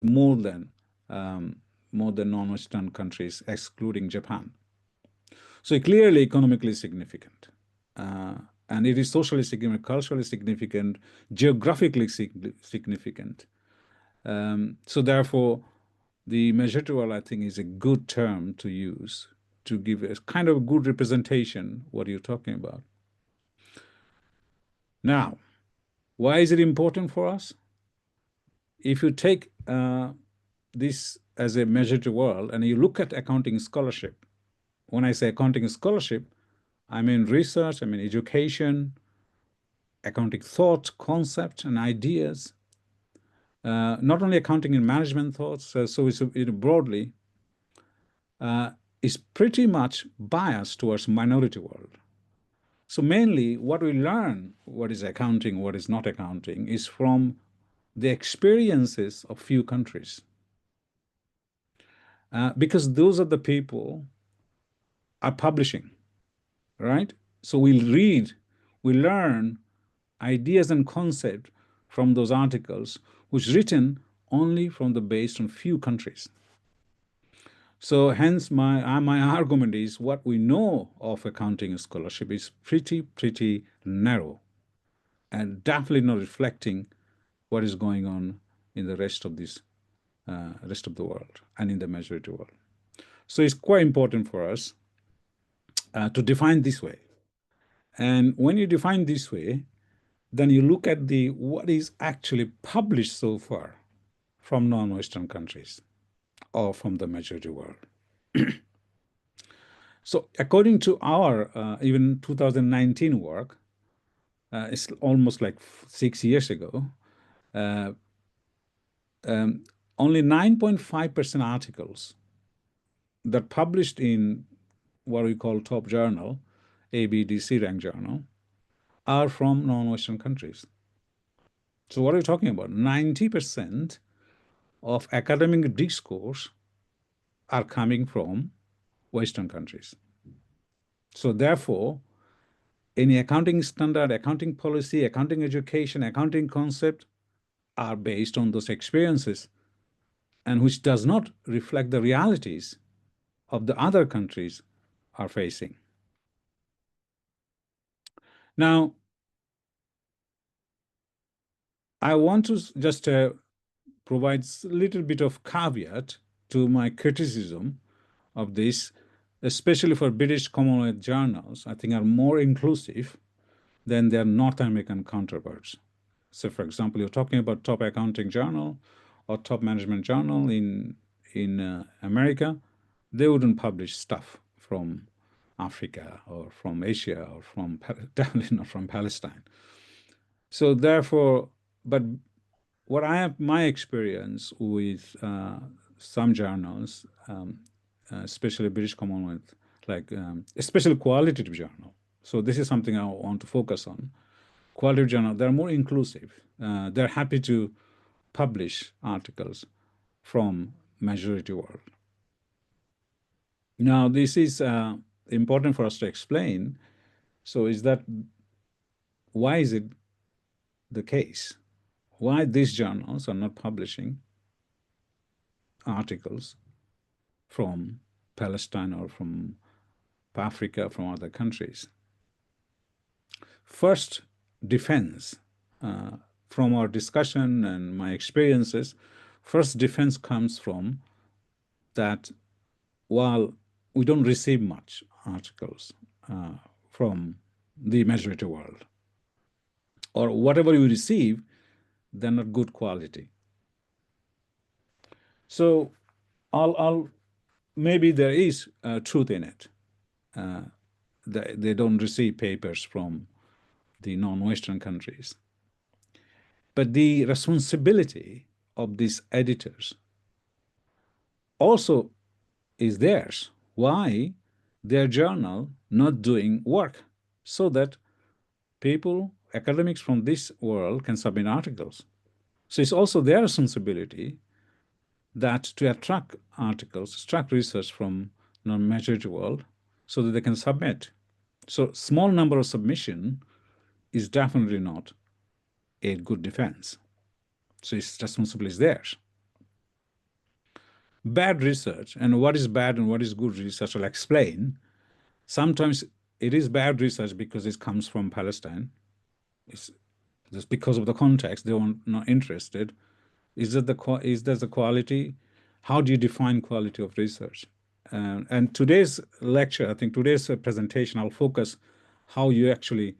more than non-Western countries, excluding Japan. So clearly economically significant. And it is socially significant, culturally significant, geographically significant. So therefore, the majority world, I think, is a good term to use to give a kind of a good representation what you're talking about. Now, why is it important for us? If you take this as a majority world and you look at accounting scholarship, when I say accounting scholarship, I mean research, I mean education, accounting thought, concept, and ideas. Not only accounting and management thoughts, so it's broadly, is pretty much biased towards minority world. So mainly what we learn, what is accounting, what is not accounting, is from the experiences of few countries. Because those are the people are publishing, right? So we'll read, we learn ideas and concepts from those articles, which written only from the based on few countries. So hence my argument is what we know of accounting scholarship is pretty narrow and definitely not reflecting what is going on in the rest of the world and in the majority world. So it's quite important for us to define this way. And when you define this way, then you look at what is actually published so far from non-Western countries or from the majority world. So according to our even 2019 work, it's almost like 6 years ago, only 9.5% articles that published in what we call top journal, A, B, D, C rank journal, are from non-Western countries. So what are we talking about? 90% of academic discourse are coming from Western countries. So therefore, any accounting standard, accounting policy, accounting education, accounting concept are based on those experiences and which does not reflect the realities of the other countries are facing. Now, I want to just provide a little bit of caveat to my criticism of this, especially for British Commonwealth journals, I think are more inclusive than their North American counterparts. So for example, you're talking about top accounting journal or top management journal in America, they wouldn't publish stuff from Africa or from Asia or from, definitely not from Palestine. So therefore, but what I have, my experience with some journals, especially British Commonwealth, like especially qualitative journal. So this is something I want to focus on. Qualitative journal, they're more inclusive. They're happy to publish articles from majority world. Now, this is important for us to explain. So is that, why is it the case? Why these journals are not publishing articles from Palestine or from Africa, from other countries? First, defense. From our discussion and my experiences, first defense comes from that while we don't receive much articles from the majority world, or whatever we receive, they're not good quality. So maybe there is truth in it. They don't receive papers from the non-Western countries. But the responsibility of these editors also is theirs. Why? Their journal not doing work so that people, academics from this world can submit articles. So it's also their responsibility that to attract articles, attract research from non-majority world so that they can submit. So small number of submission is definitely not a good defense. So its responsibility is theirs. bad research, and what is bad and what is good research, I'll explain. Sometimes it is bad research because it comes from Palestine. It's just because of the context, they are not interested. Is that the quality? How do you define quality of research? And today's lecture, I think today's presentation, I'll focus how you actually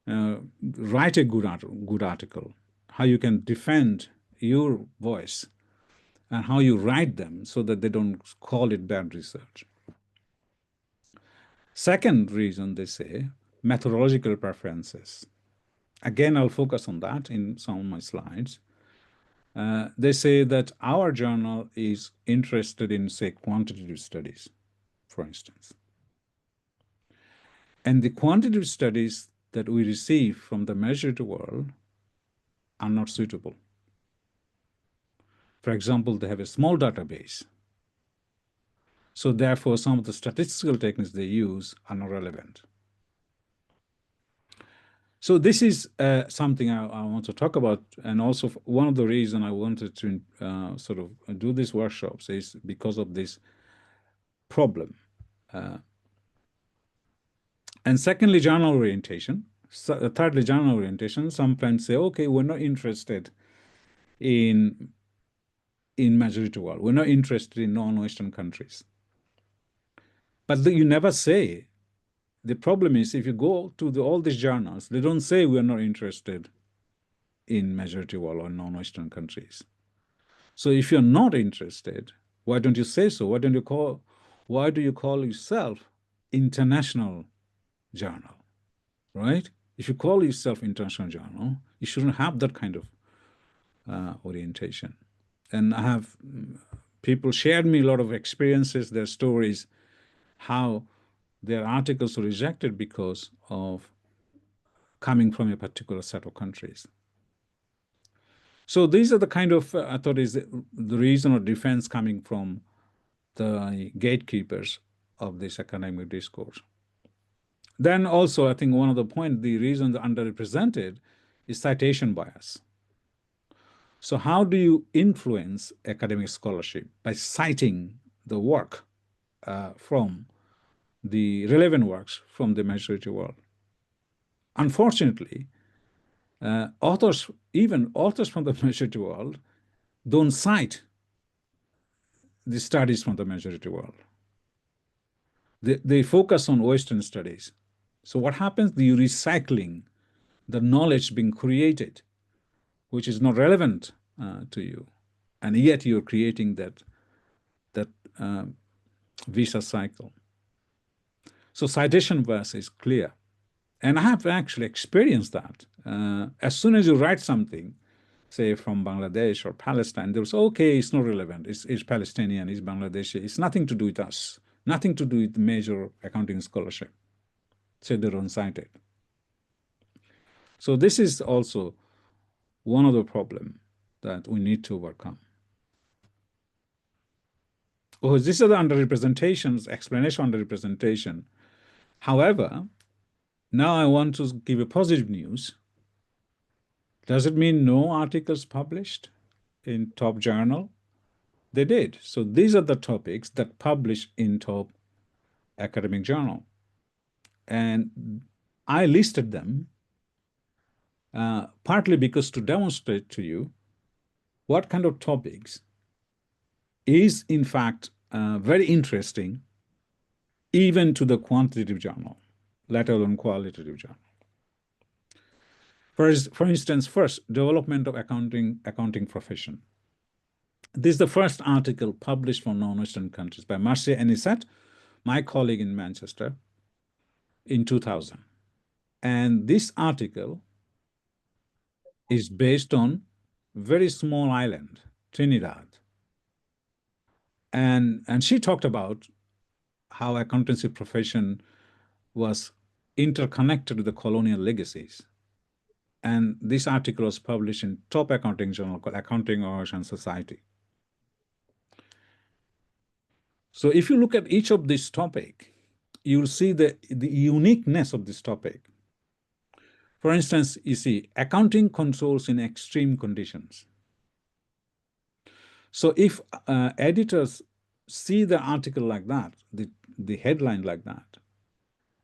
write a good article, how you can defend your voice, and how you write them so that they don't call it bad research. Second reason, they say, methodological preferences. Again, I'll focus on that in some of my slides. They say that our journal is interested in, say, quantitative studies, for instance. And the quantitative studies that we receive from the measured world are not suitable. For example, they have a small database. So therefore, some of the statistical techniques they use are not relevant. So this is something I want to talk about. And also one of the reasons I wanted to sort of do these workshops is because of this problem. And secondly, journal orientation. Thirdly, journal orientation. Some friends say, okay, we're not interested in majority world. We're not interested in non-Western countries. But you never say. The problem is if you go to all these journals, they don't say we're not interested in majority world or non-Western countries. So if you're not interested, why don't you say so? Why do you call yourself international journal, right? If you call yourself international journal, you shouldn't have that kind of orientation. And I have people shared me a lot of experiences, their stories, how their articles were rejected because of coming from a particular set of countries. So these are the kind of, I thought, is the reason or defense coming from the gatekeepers of this academic discourse. Then also, I think one of the points, the reason they're underrepresented is citation bias. So how do you influence academic scholarship? By citing the work from the relevant works from the majority world. Unfortunately, even authors from the majority world, don't cite the studies from the majority world. They focus on Western studies. So what happens? You're recycling the knowledge being created, which is not relevant to you, and yet you're creating that vicious cycle. So citation bias is clear. And I have actually experienced that. As soon as you write something, say from Bangladesh or Palestine, they'll say, okay, it's not relevant. It's Palestinian, it's Bangladeshi. It's nothing to do with us, nothing to do with major accounting scholarship. So they don't cite it. So this is also one of the problems that we need to overcome. Oh, these are the underrepresentations, explanation underrepresentation. However, now I want to give a positive news. Does it mean no articles published in top journal? They did. So these are the topics that publish in top academic journal. And I listed them partly because to demonstrate to you what kind of topics is in fact very interesting even to the quantitative journal, let alone qualitative journal. For instance, first, development of accounting profession. This is the first article published from non-Western countries by Marcia Anisette, my colleague in Manchester, in 2000. And this article is based on very small island, Trinidad. And she talked about how accountancy profession was interconnected with the colonial legacies. And this article was published in top accounting journal called Accounting Hours and Society. So if you look at each of this topic, you'll see the uniqueness of this topic. For instance, you see accounting controls in extreme conditions. So if editors see the article like that, the headline like that,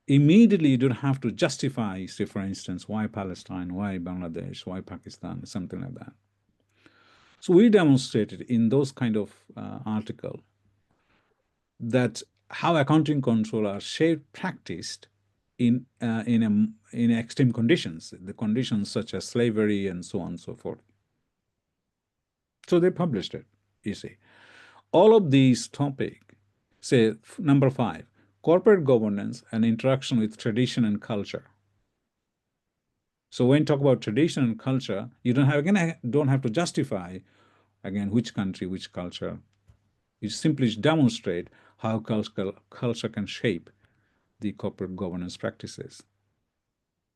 immediately you don't have to justify, say, for instance, why Palestine, why Bangladesh, why Pakistan, something like that. So we demonstrated in those kind of article that how accounting control are shaped, practiced in extreme conditions, the conditions such as slavery and so on and so forth. So they published it, you see. All of these topics, say number 5, corporate governance and interaction with tradition and culture. So when you talk about tradition and culture, you don't have to justify again which country, which culture. You simply demonstrate how culture can shape the corporate governance practices.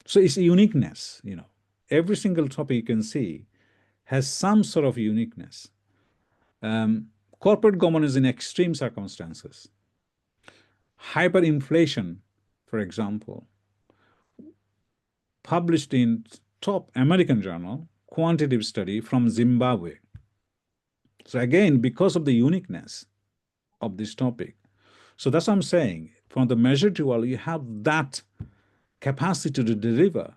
So it's uniqueness, you know. Every single topic you can see has some sort of uniqueness. Corporate governance in extreme circumstances. Hyperinflation, for example, published in top American journal, quantitative study from Zimbabwe. So again, because of the uniqueness of this topic. So that's what I'm saying. From the measure tool, you have that capacity to deliver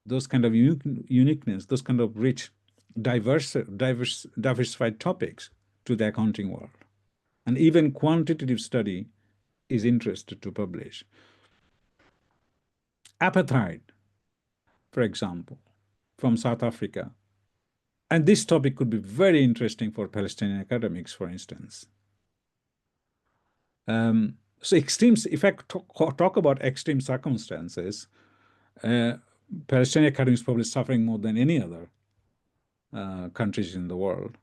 those kind of uniqueness, those kind of rich, diversified topics to the accounting world. And even quantitative study is interested to publish. Apartheid, for example, from South Africa. And this topic could be very interesting for Palestinian academics, for instance. So extremes, if I talk about extreme circumstances, Palestinian academics probably suffering more than any other countries in the world.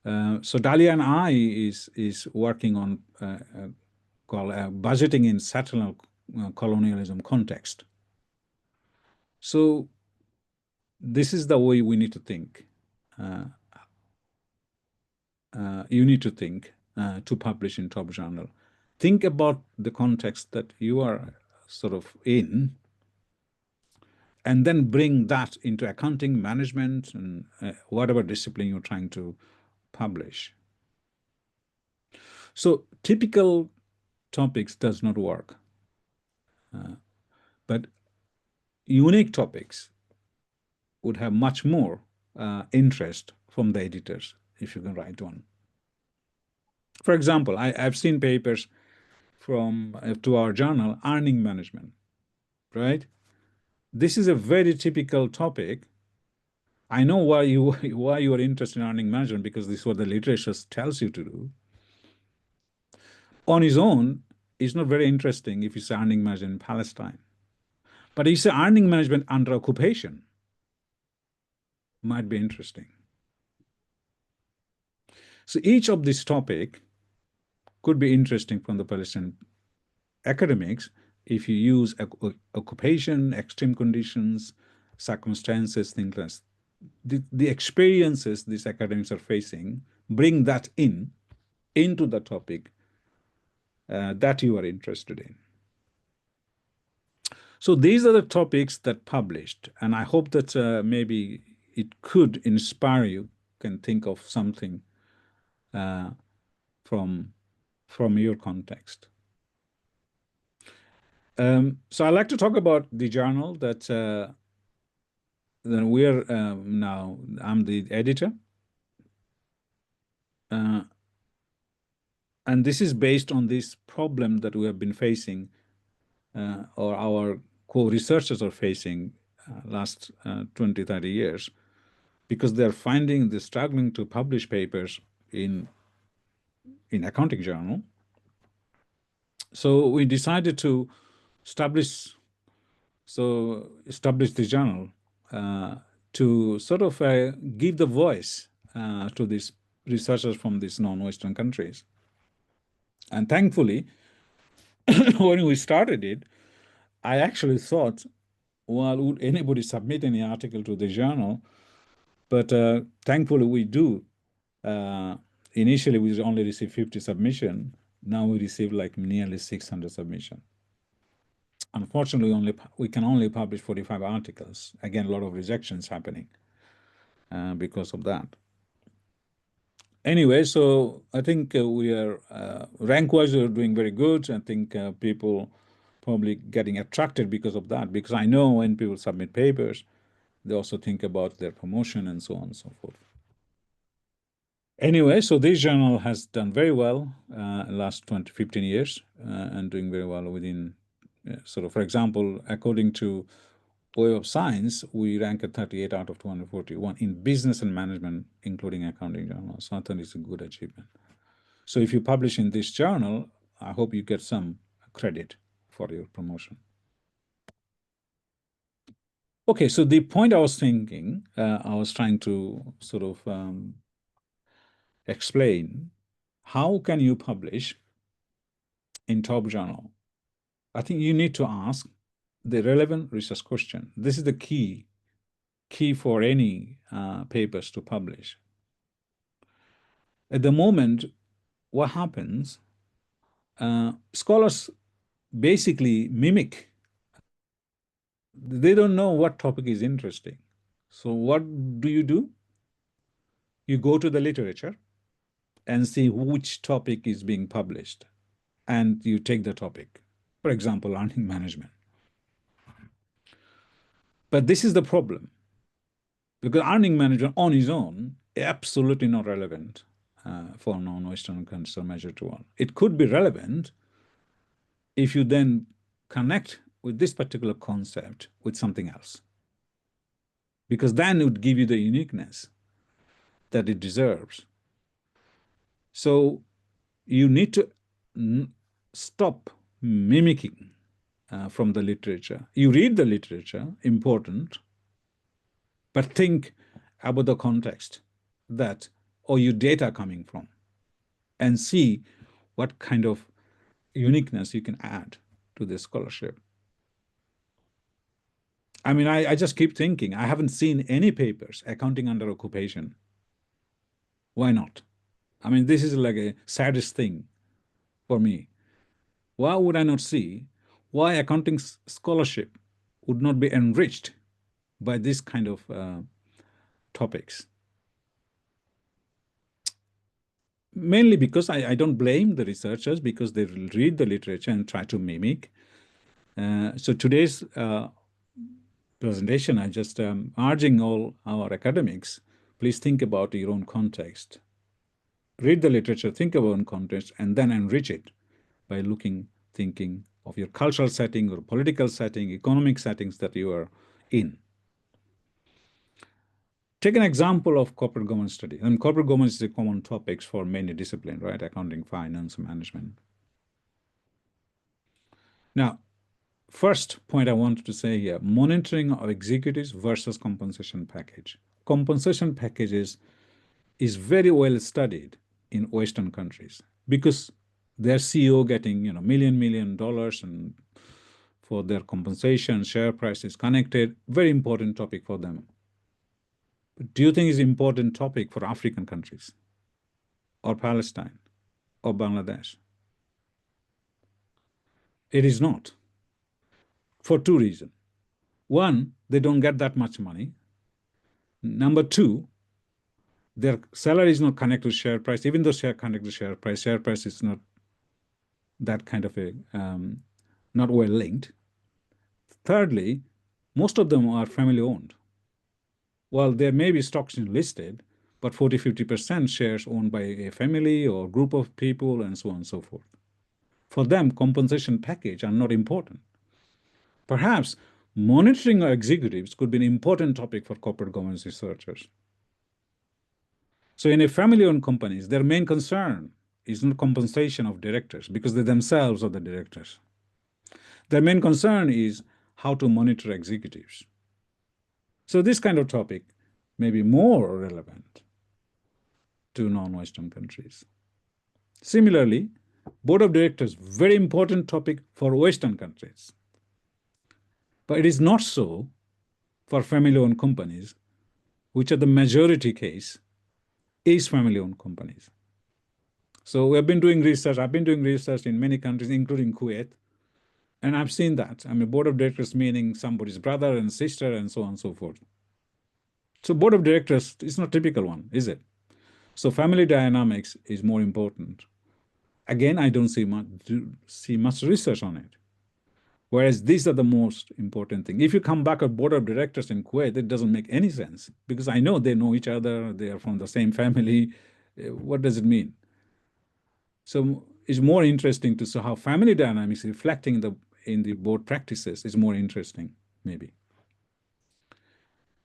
So Dalia and I is working on called budgeting in settler colonialism context. So this is the way we need to think. You need to think to publish in top journal. Think about the context that you are sort of in, and then bring that into accounting, management, and whatever discipline you're trying to publish. So typical topics does not work, but unique topics would have much more interest from the editors if you can write one. For example, I've seen papers from to our journal, earning management, right? This is a very typical topic. I know why you are interested in earning management, because this is what the literature tells you to do. On its own, it's not very interesting if it's earning management in Palestine. But if it's earning management under occupation, might be interesting. So each of this topic could be interesting from the Palestinian academics if you use occupation, extreme conditions, circumstances, things like the experiences these academics are facing, bring that into the topic that you are interested in. So these are the topics that published, and I hope that maybe it could inspire you, can think of something from your context. So I'd like to talk about the journal that we're now, I'm the editor. And this is based on this problem that we have been facing, or our co-researchers are facing last 20, 30 years, because they're struggling to publish papers in accounting journal. So we decided to establish the journal to sort of give the voice to these researchers from these non-Western countries. And thankfully, when we started it, I actually thought, well, would anybody submit any article to the journal? But thankfully, we do. Initially, we only received 50 submissions. Now we receive like nearly 600 submissions. Unfortunately, we can only publish 45 articles. Again, a lot of rejections happening because of that. Anyway, so I think we are rank-wise we're doing very good. I think people probably getting attracted because of that. Because I know when people submit papers, they also think about their promotion and so on and so forth. Anyway, so this journal has done very well last 20, 15 years and doing very well within sort of, for example, according to Web of Science, we rank at 38 out of 241 in business and management, including accounting journals. So I think it's a good achievement. So if you publish in this journal, I hope you get some credit for your promotion. Okay, so the point I was thinking, I was trying to sort of explain, how can you publish in top journal? I think you need to ask the relevant research question. This is the key for any papers to publish. At the moment, what happens, scholars basically mimic. They don't know what topic is interesting. So what do? You go to the literature and see which topic is being published, and you take the topic. For example, learning management. But this is the problem, because earning management on its own, absolutely not relevant for non-Western countries or Major 1. It could be relevant if you then connect with this particular concept with something else, because then it would give you the uniqueness that it deserves. So you need to stop mimicking from the literature. You read the literature, important, but think about the context that, or your data coming from, and see what kind of uniqueness you can add to the scholarship. I mean, I just keep thinking, I haven't seen any papers, accounting under occupation. Why not? I mean, this is like a saddest thing for me. Why would I not see why accounting scholarship would not be enriched by this kind of topics? Mainly because I don't blame the researchers, because they read the literature and try to mimic. So today's presentation, I just urging all our academics, please think about your own context. Read the literature, think about your own context, and then enrich it by thinking of your cultural setting or political setting, economic settings that you are in. Take an example of corporate governance study. And corporate governance is a common topic for many disciplines, right? Accounting, finance, management. Now, first point I wanted to say here, monitoring of executives versus compensation package. Compensation packages is very well studied in Western countries because their CEO getting, million dollars, and for their compensation, share price is connected. Very important topic for them. But do you think it's an important topic for African countries or Palestine or Bangladesh? It is not, for two reasons. One, they don't get that much money. Number two, their salary is not connected to share price. Even though connected to share price is not that kind of a, not well linked. Thirdly, most of them are family owned. Well, there may be stocks listed, but 40, 50% shares owned by a family or group of people and so on and so forth. For them, compensation package are not important. Perhaps monitoring our executives could be an important topic for corporate governance researchers. So in a family-owned companies, their main concern is not compensation of directors because they themselves are the directors. Their main concern is how to monitor executives. So this kind of topic may be more relevant to non-Western countries. Similarly, board of directors, very important topic for Western countries. But it is not so for family-owned companies, which are the majority case is family-owned companies. So we have been doing research. I've been doing research in many countries, including Kuwait, and I've seen that. I mean, board of directors meaning somebody's brother and sister and so on and so forth. So board of directors is not a typical one, is it? So family dynamics is more important. Again, I don't see much research on it. Whereas these are the most important thing. If you come back a board of directors in Kuwait, it doesn't make any sense because I know they know each other, they are from the same family. What does it mean? So it's more interesting to see how family dynamics reflecting in the board practices is more interesting, maybe.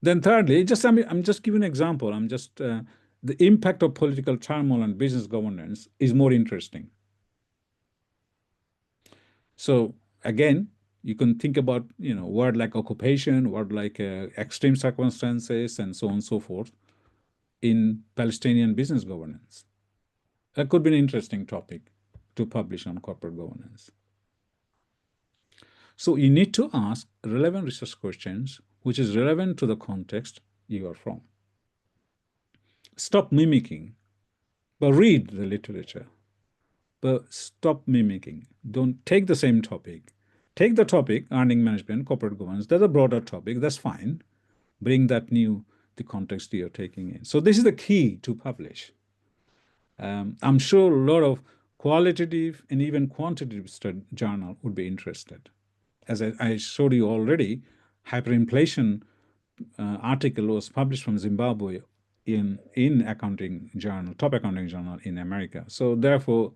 Then thirdly, I'm just giving an example. The impact of political turmoil on business governance is more interesting. So again, you can think about word like occupation, word like extreme circumstances, and so on and so forth in Palestinian business governance. That could be an interesting topic to publish on corporate governance. So you need to ask relevant research questions, which is relevant to the context you are from. Stop mimicking, but read the literature. But stop mimicking. Don't take the same topic. Take the topic, earning management, corporate governance. That's a broader topic. That's fine. Bring the context you're taking in. So this is the key to publish. I'm sure a lot of qualitative and even quantitative journal would be interested. As I showed you already, hyperinflation article was published from Zimbabwe in accounting journal, top accounting journal in America. So therefore,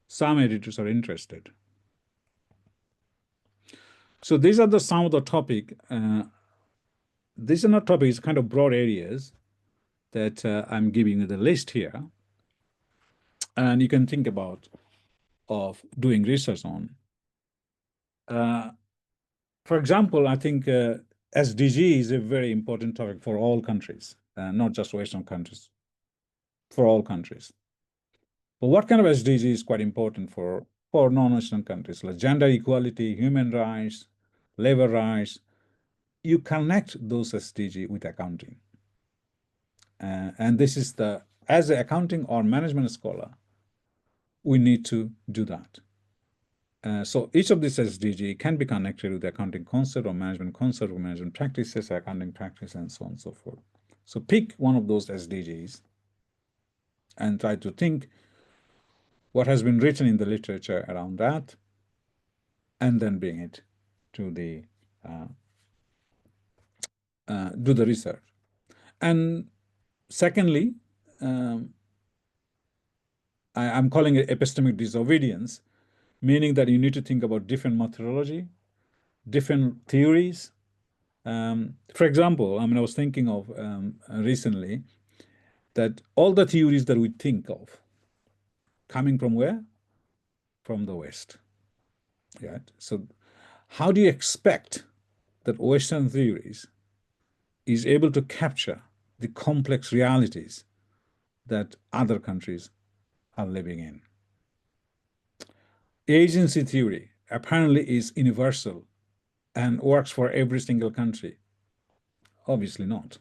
some editors are interested. So these are some of the topic. These are not topics, kind of broad areas that I'm giving you the list here. And you can think about of doing research on. For example, I think SDG is a very important topic for all countries, not just Western countries, for all countries. But what kind of SDG is quite important for non-Western countries, like gender equality, human rights, labor rights? You connect those SDG with accounting. And this is as an accounting or management scholar, we need to do that. So each of these SDG can be connected with the accounting concept or management practices, accounting practice, and so on and so forth. So pick one of those SDGs and try to think what has been written in the literature around that, and then bring it to do the research. And secondly, I'm calling it epistemic disobedience, meaning that you need to think about different methodology, different theories. For example, I was thinking of recently that all the theories that we think of coming from where? From the West. Right? So how do you expect that Western theories is able to capture the complex realities that other countries are living in? Agency theory apparently is universal and works for every single country. Obviously not.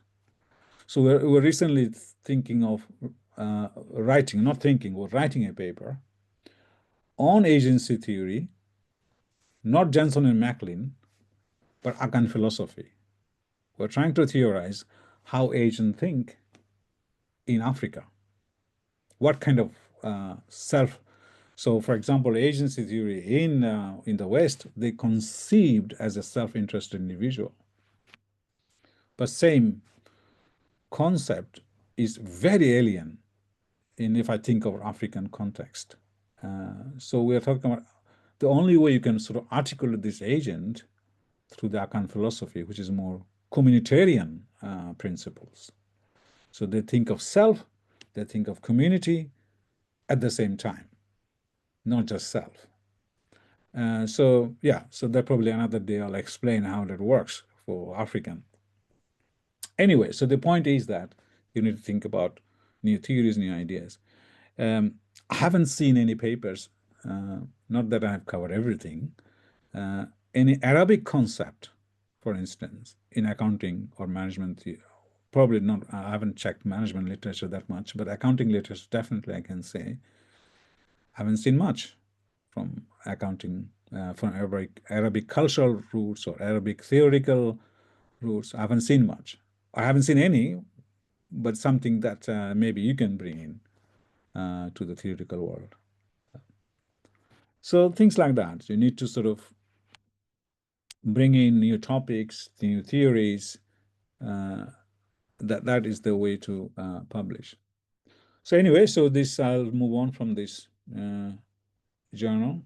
So we're recently thinking of writing a paper on agency theory, not Jensen and Macklin, but Akan philosophy. We're trying to theorize how Asians think in Africa. What kind of self? So, for example, agency theory in the West, they conceived as a self-interested individual. But same concept is very alien if I think of African context. So we are talking about the only way you can sort of articulate this agent through the Akan philosophy, which is more communitarian principles. So they think of self, they think of community at the same time, not just self. So that probably another day I'll explain how that works for African. Anyway, so the point is that you need to think about new theories, new ideas. I haven't seen any papers, not that I've covered everything, any Arabic concept, for instance, in accounting or management. Probably not, I haven't checked management literature that much, but accounting literature, definitely I can say, I haven't seen much from accounting, from Arabic cultural roots or Arabic theoretical roots. I haven't seen much. I haven't seen any but something that maybe you can bring in to the theoretical world. So things like that. You need to sort of bring in new topics, new theories. That is the way to publish. So anyway, so this I'll move on from this journal,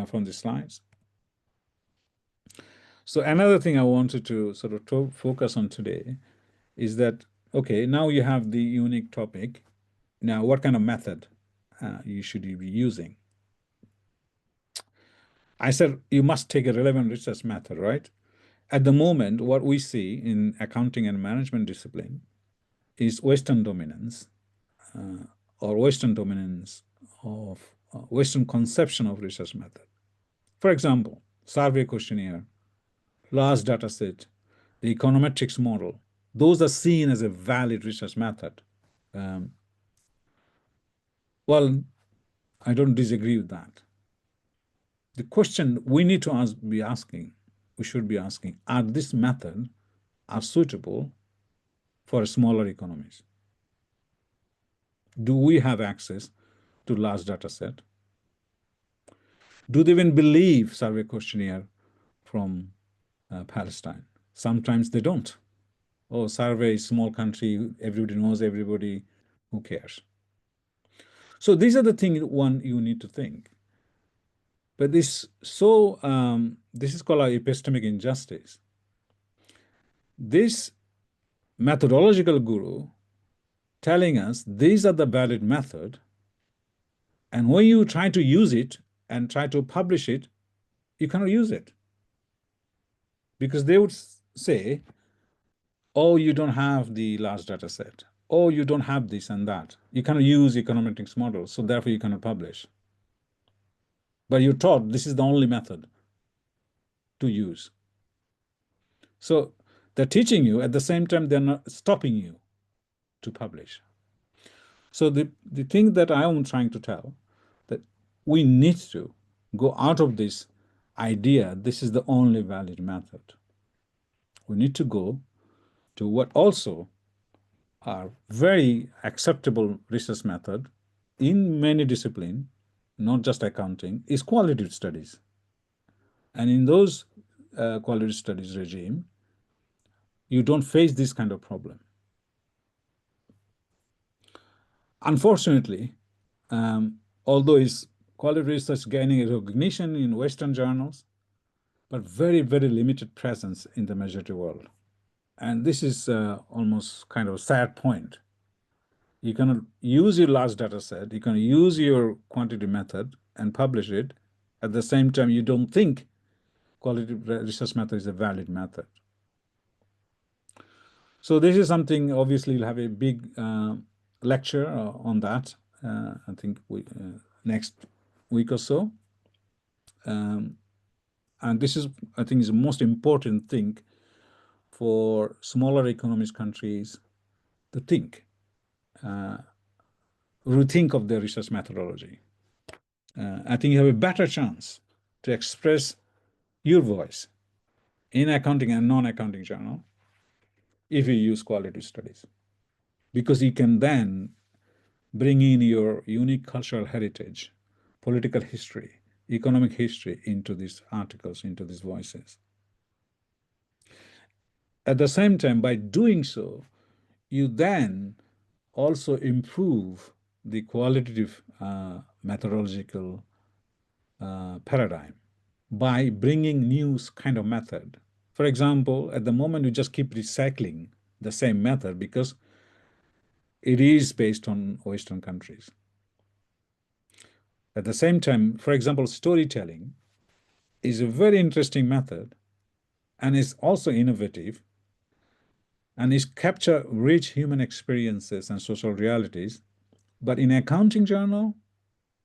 from the slides. So another thing I wanted to sort of focus on today is that, okay, now you have the unique topic. Now, what kind of method you should be using? I said you must take a relevant research method, right? At the moment, what we see in accounting and management discipline is Western dominance, or Western dominance of Western conception of research method. For example, survey questionnaire, large data set, the econometrics model, those are seen as a valid research method. Um, well, I don't disagree with that. The question we need to we should be asking, are this method are suitable for smaller economies? Do we have access to large data set? Do they even believe survey questionnaire from Palestine? Sometimes they don't. Oh, survey, small country, everybody knows everybody, who cares? So these are the things one you need to think. But this is called our epistemic injustice. This methodological guru telling us these are the valid method, and when you try to use it and try to publish it, you cannot use it. Because they would say, oh, you don't have the large data set. Oh, you don't have this and that. You cannot use econometrics models, so therefore you cannot publish. But you're taught this is the only method to use. So they're teaching you, at the same time, they're not stopping you to publish. So the thing that I am trying to tell, that we need to go out of this idea, this is the only valid method. We need to go to what also are very acceptable research method in many disciplines, not just accounting, is qualitative studies. And in those qualitative studies regime, you don't face this kind of problem. Unfortunately, although is qualitative research gaining recognition in Western journals, but very, very limited presence in the majority world. And this is almost kind of a sad point. You can use your large data set, you can use your quantity method and publish it. At the same time, you don't think qualitative research method is a valid method. So this is something, obviously, we'll have a big lecture on that, I think next week or so. And this is, I think, is the most important thing for smaller economist countries to think, rethink of their research methodology. I think you have a better chance to express your voice in accounting and non-accounting journal if you use qualitative studies, because you can then bring in your unique cultural heritage, political history, economic history into these articles, into these voices. At the same time, by doing so, you then also improve the qualitative methodological paradigm by bringing new kind of method. For example, at the moment, you just keep recycling the same method because it is based on Western countries. At the same time, for example, storytelling is a very interesting method and is also innovative and is capture rich human experiences and social realities. But in accounting journal,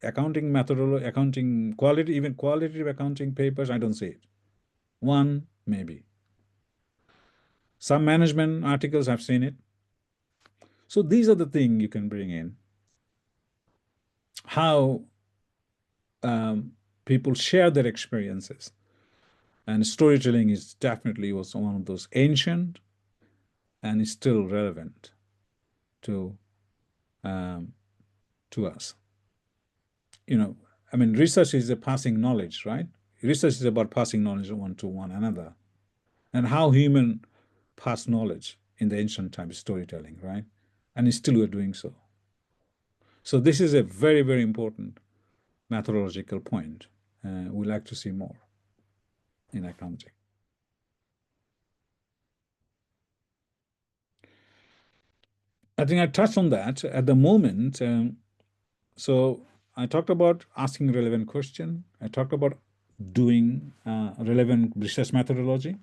accounting methodology, accounting quality, even qualitative accounting papers, I don't see it. One, maybe. Some management articles, I've seen it. So these are the things you can bring in. How people share their experiences. And storytelling was one of those ancient and is still relevant. to um, to us. I mean, research is a passing knowledge, right? Research is about passing knowledge one to one another, and how human pass knowledge in the ancient times, storytelling, right? And still we're doing so. So this is a very, very important methodological point. We like to see more in accounting. I think I touched on that at the moment. So I talked about asking relevant question. I talked about doing relevant research methodology.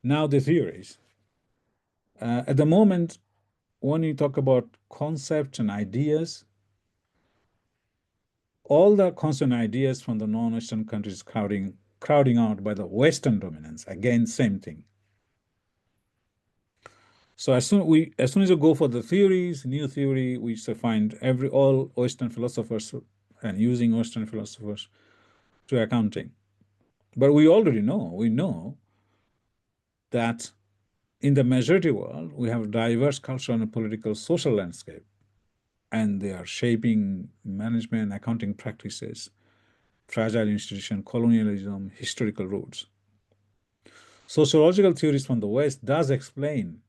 Now the theories. At the moment, when you talk about concepts and ideas, all the concepts and ideas from the non-Western countries crowding out by the Western dominance. Again, same thing. So as soon as you go for the theories, new theory, we find all Western philosophers and using Western philosophers to accounting. But we know that in the majority world, we have a diverse cultural and political social landscape, and they are shaping management, accounting practices, fragile institution, colonialism, historical roots. Sociological theories from the West does explain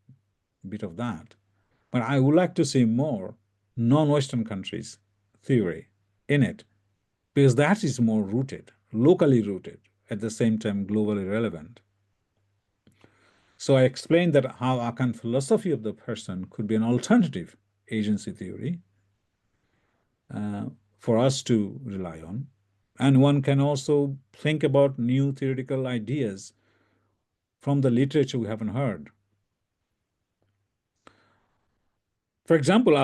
a bit of that, but I would like to see more non-Western countries theory in it, because that is more rooted, locally rooted, at the same time globally relevant. So I explained that how Akan philosophy of the person could be an alternative agency theory for us to rely on. And one can also think about new theoretical ideas from the literature we haven't heard. For example,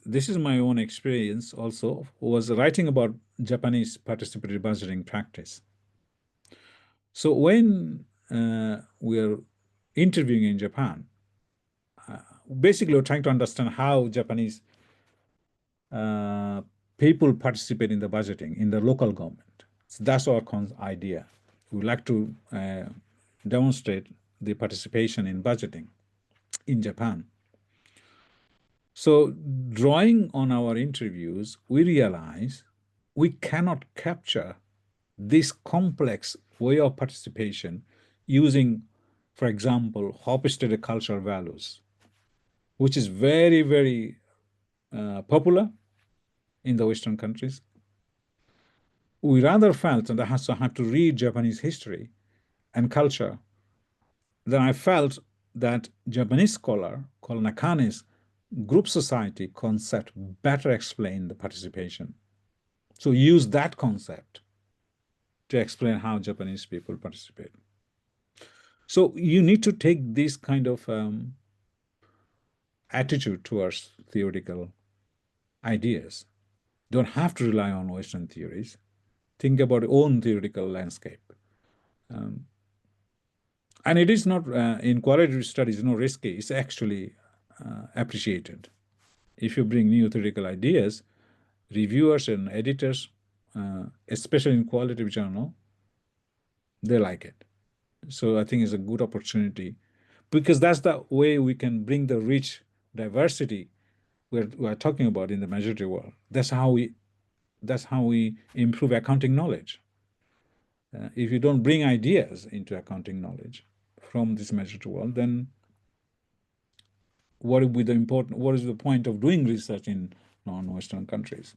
this is my own experience also, was writing about Japanese participatory budgeting practice. So when we're interviewing in Japan, basically we're trying to understand how Japanese people participate in the budgeting in the local government. So that's our idea. We'd like to demonstrate the participation in budgeting in Japan. So drawing on our interviews, we realize we cannot capture this complex way of participation using, for example, Hofstede cultural values, which is very, very popular in the Western countries. We rather felt, and I had to read Japanese history and culture, then I felt that Japanese scholar called Nakane's group society concept better explained the participation. So use that concept to explain how Japanese people participate. So you need to take this kind of attitude towards theoretical ideas. Don't have to rely on Western theories. Think about your own theoretical landscape. And it is not, in qualitative studies, risky. It's actually appreciated. If you bring new theoretical ideas, reviewers and editors, especially in qualitative journal, they like it. So I think it's a good opportunity, because that's the way we can bring the rich diversity we're talking about in the majority world. That's how we improve accounting knowledge. If you don't bring ideas into accounting knowledge from this majority world, then what is the point of doing research in non-Western countries?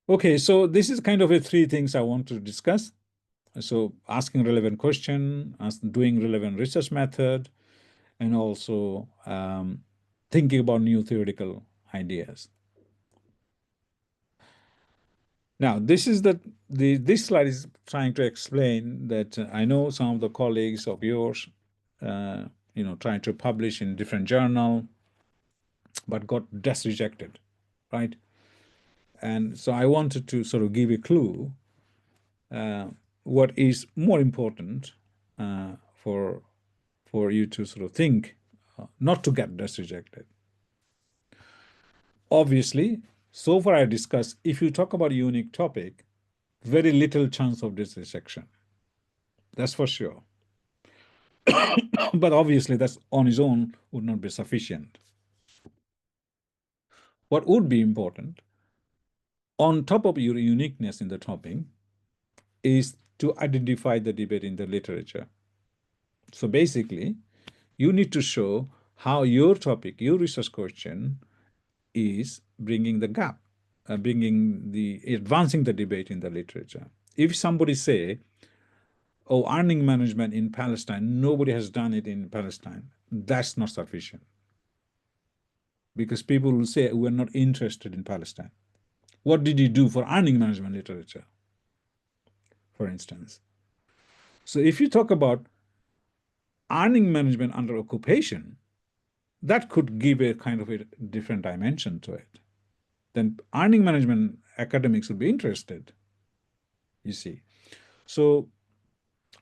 Okay, so this is kind of a three things I want to discuss. So asking relevant question, doing relevant research method, and also thinking about new theoretical ideas. Now, this slide is trying to explain that I know some of the colleagues of yours, trying to publish in different journal, but got just rejected, right? And so I wanted to sort of give a clue what is more important for you to sort of think, not to get just rejected. Obviously, so far I discussed, if you talk about a unique topic, very little chance of this rejection. That's for sure. But obviously, that's on its own would not be sufficient. What would be important, on top of your uniqueness in the topic, is to identify the debate in the literature. So basically, you need to show how your topic, your research question, is bringing the gap, advancing the debate in the literature. If somebody say, "Oh, earning management in Palestine, nobody has done it in Palestine," that's not sufficient because people will say, "We're not interested in Palestine. What did you do for earning management literature?" For instance. So if you talk about earning management under occupation, that could give a kind of a different dimension to it. Then earning management academics would be interested, you see. So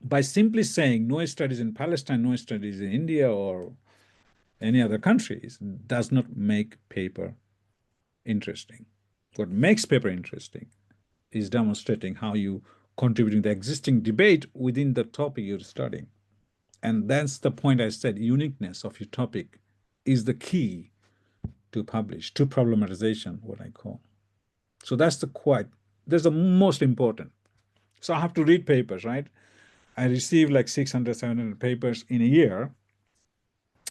by simply saying no studies in Palestine, no studies in India or any other countries, does not make paper interesting. What makes paper interesting is demonstrating how you contributing the existing debate within the topic you're studying. And that's the point I said, uniqueness of your topic is the key to publish, to problematization, what I call. So that's the most important. So I have to read papers, right? I receive like 600, 700 papers in a year.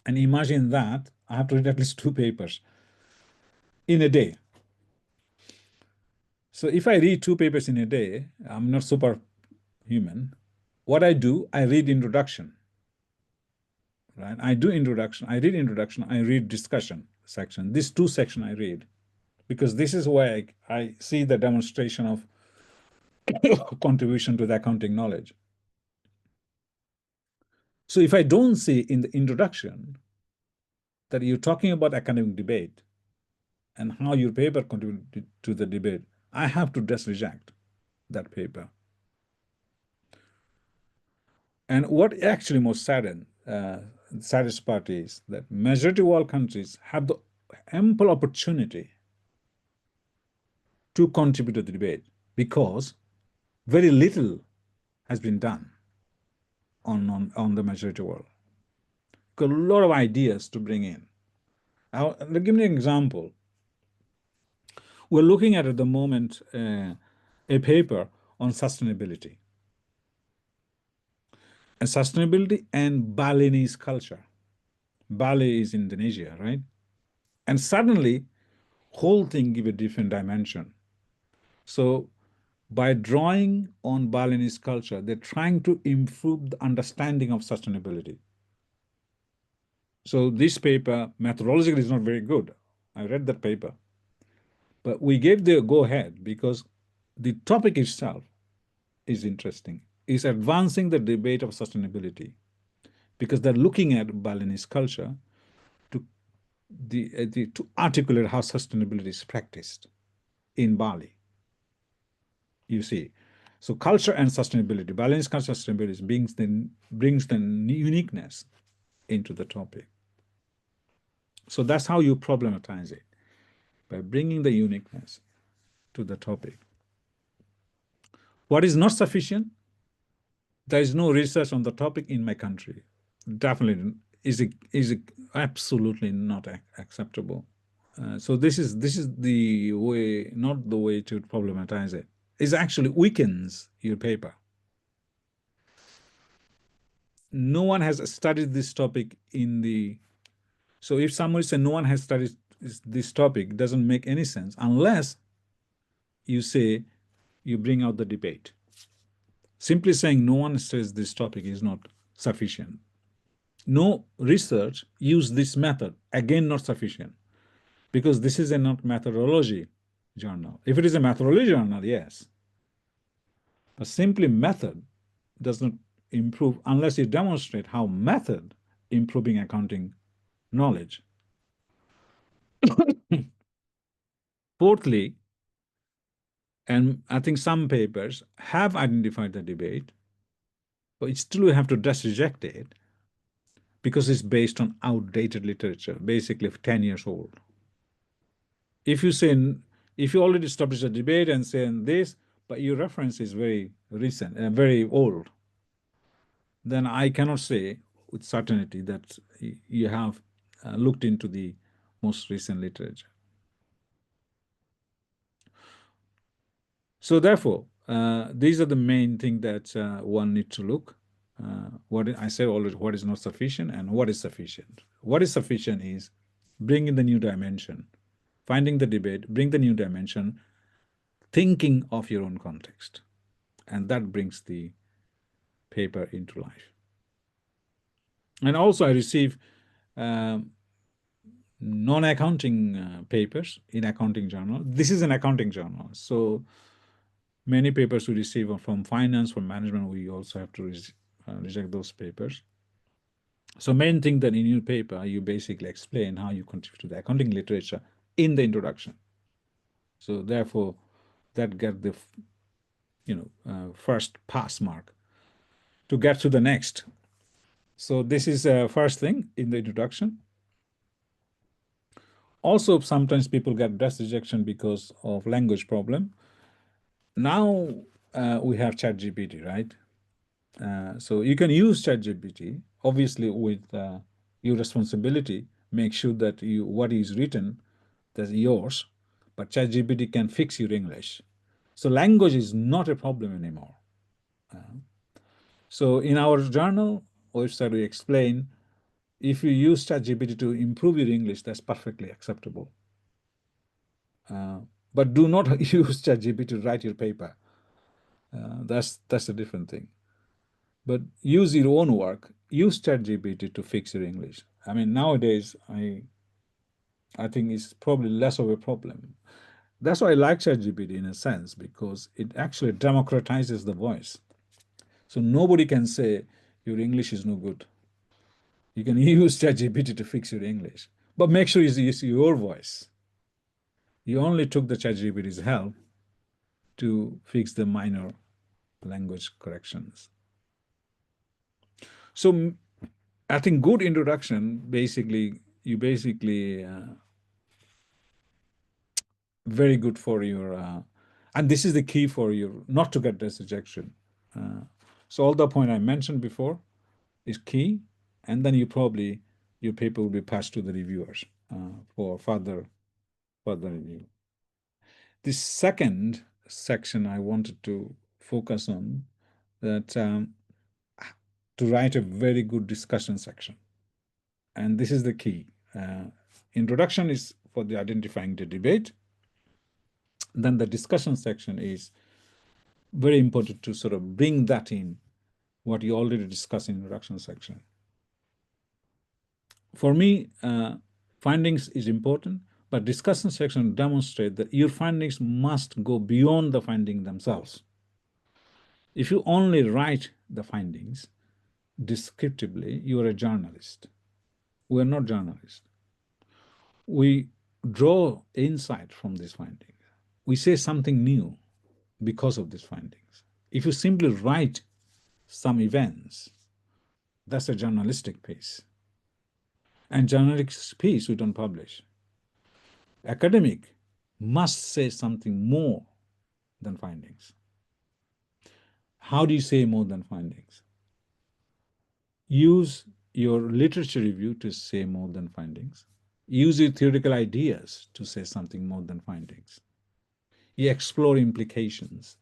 And imagine that I have to read at least 2 papers in a day. So if I read 2 papers in a day, I'm not superhuman. What I do, I read introduction, right? I do introduction, I read introduction, I read discussion section. These 2 sections I read because this is where I see the demonstration of contribution to the accounting knowledge. So if I don't see in the introduction that you're talking about academic debate and how your paper contributed to the debate, I have to just reject that paper. And what actually most saddest part is that majority of all countries have the ample opportunity to contribute to the debate because very little has been done on the majority world. Got a lot of ideas to bring in. I'll give me an example. We're looking at the moment a paper on sustainability. And sustainability and Balinese culture. Bali is Indonesia, right? And suddenly, whole thing give a different dimension. So by drawing on Balinese culture, they're trying to improve the understanding of sustainability. So this paper, methodologically, is not very good. I read that paper. But we gave the go-ahead because the topic itself is interesting. It's advancing the debate of sustainability because they're looking at Balinese culture to to articulate how sustainability is practiced in Bali. You see, so culture and sustainability, Balinese culture sustainability brings the uniqueness into the topic. So that's how you problematize it, by bringing the uniqueness to the topic. What is not sufficient? There is no research on the topic in my country. Definitely is absolutely not acceptable. So this is the way, not the way to problematize it. It actually weakens your paper. No one has studied this topic in the. So if somebody says no one has studied this topic, it doesn't make any sense unless you say you bring out the debate. Simply saying no one says this topic is not sufficient. No research use this method, again not sufficient, because this is a not methodology journal. If it is a methodology journal, yes. But simply method does not improve unless you demonstrate how method improving accounting knowledge. Fourthly, and I think some papers have identified the debate, but still we have to just reject it because it's based on outdated literature, basically 10 years old. If you say, if you already established a debate and say this, but your reference is very recent and very old, then I cannot say with certainty that you have looked into the most recent literature. So therefore, these are the main thing that one needs to look. What I said already, what is not sufficient and what is sufficient. What is sufficient is bring in the new dimension, finding the debate, bring the new dimension, thinking of your own context. And that brings the paper into life. And also I receive non-accounting papers in accounting journal. This is an accounting journal. So many papers we receive from finance, from management, we also have to reject those papers. So main thing that in your paper, you basically explain how you contribute to the accounting literature in the introduction. So therefore, that get the first pass mark to get to the next. So this is first thing in the introduction. Also, sometimes people get desk rejection because of language problem. Now we have ChatGPT, right? So you can use ChatGPT, obviously with your responsibility. Make sure that what is written, that's yours, but ChatGPT can fix your English. So language is not a problem anymore. So in our journal website, we explain if you use ChatGPT to improve your English, that's perfectly acceptable. But do not use ChatGPT to write your paper. That's a different thing. But use your own work. Use ChatGPT to fix your English. I mean, nowadays, I think it's probably less of a problem. That's why I like ChatGPT in a sense, because it actually democratizes the voice. So nobody can say your English is no good. You can use ChatGPT to fix your English, but make sure you use your voice. You only took the ChatGPT's help to fix the minor language corrections. So I think good introduction, basically, very good for your, and this is the key for your, not to get this rejection. So all the point I mentioned before is key, and then your paper will be passed to the reviewers for further review. The second section I wanted to focus on that to write a very good discussion section. And this is the key. Introduction is for the identifying the debate. Then the discussion section is very important to sort of bring that in, what you already discussed in introduction section. For me, findings is important, but discussion section demonstrate that your findings must go beyond the findings themselves. If you only write the findings descriptively, you are a journalist. We are not journalists. We draw insight from these findings. We say something new because of these findings. If you simply write some events, that's a journalistic piece. And journalistic piece we don't publish. Academic must say something more than findings. How do you say more than findings? Use your literature review to say more than findings. Use your theoretical ideas to say something more than findings. You explore implications.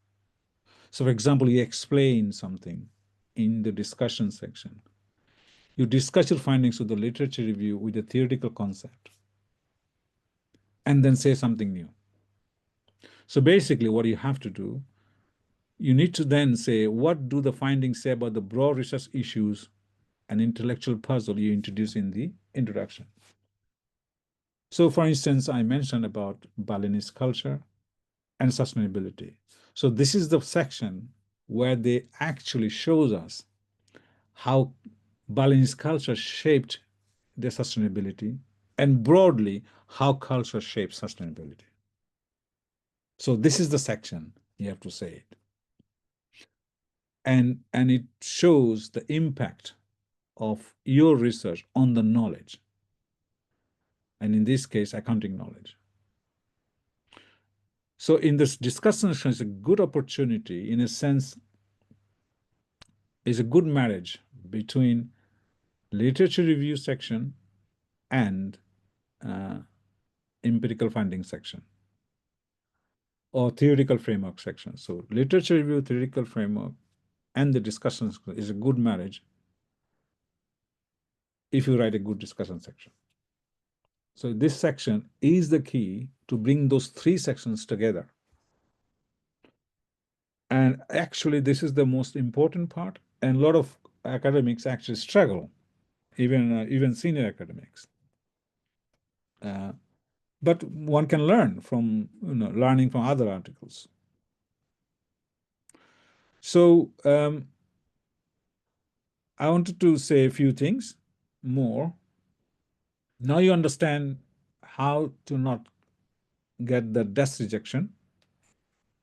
So, for example, you explain something in the discussion section. You discuss your findings with the literature review with a theoretical concept, and then say something new. So basically, what you have to do, you need to then say, what do the findings say about the broad research issues and intellectual puzzle you introduce in the introduction? So, for instance, I mentioned about Balinese culture and sustainability. So this is the section where they actually shows us how Balinese culture shaped their sustainability, and broadly, how culture shapes sustainability. So this is the section you have to say it. And it shows the impact of your research on the knowledge. And in this case, accounting knowledge. So in this discussion, it's a good opportunity, in a sense, is a good marriage between literature review section, and empirical finding section or theoretical framework section. So literature review, theoretical framework, and the discussion is a good marriage if you write a good discussion section. So this section is the key to bring those three sections together. And actually, this is the most important part. And a lot of academics actually struggle, even senior academics. But one can learn from learning from other articles. So I wanted to say a few things more. Now you understand how to not get the desk rejection.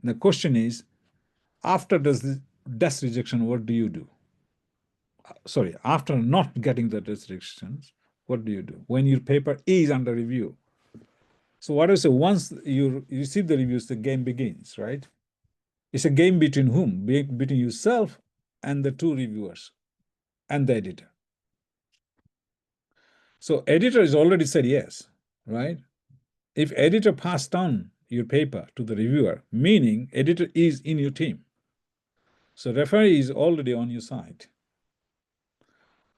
The question is, after the desk rejection, what do you do? Sorry, after not getting the desk rejections, what do you do when your paper is under review? So what I say, once you receive the reviews, the game begins, right? It's a game between whom? Between yourself and the two reviewers and the editor. So editor has already said yes, right? If editor passed on your paper to the reviewer, meaning editor is in your team. So referee is already on your side.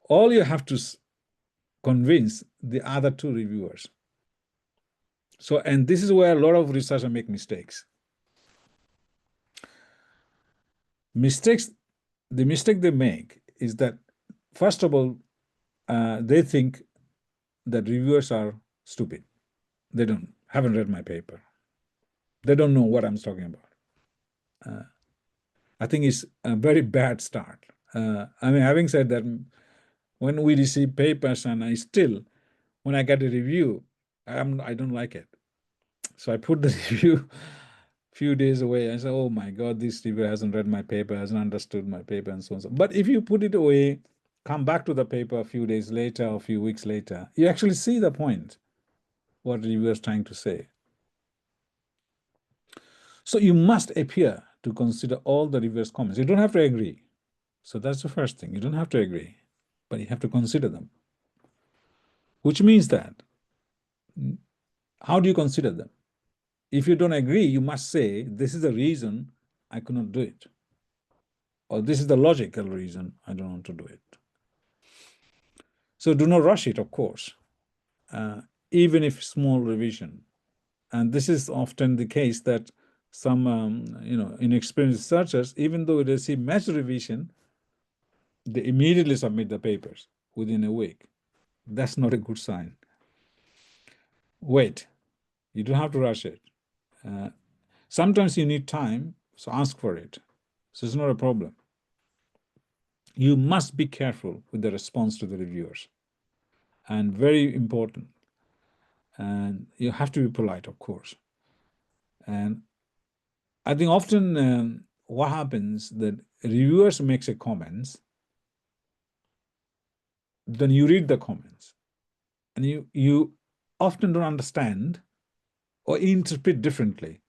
All you have to convince the other two reviewers. So, and this is where a lot of researchers make mistakes. The mistake they make is that, first of all, they think that reviewers are stupid. They haven't read my paper. They don't know what I'm talking about. I think it's a very bad start. I mean, having said that, when we receive papers and when I get a review, I don't like it. So I put the review few days away. I said, oh my God, this reviewer hasn't read my paper, hasn't understood my paper, and so on. But if you put it away, come back to the paper a few days later or a few weeks later, you actually see the point, what the reviewer is trying to say. So you must appear to consider all the reviewer's comments. You don't have to agree. So that's the first thing. You don't have to agree, but you have to consider them. Which means that, how do you consider them? If you don't agree, you must say, this is the reason I could not do it. Or this is the logical reason I don't want to do it. So do not rush it, of course, even if small revision. And this is often the case that some, inexperienced researchers, even though they see major revision, they immediately submit the papers within a week. That's not a good sign. Wait, you don't have to rush it. Sometimes you need time, so ask for it. So it's not a problem. You must be careful with the response to the reviewers. And very important. And you have to be polite, of course. And I think often what happens that reviewers makes a comments, then you read the comments, and you often don't understand or interpret differently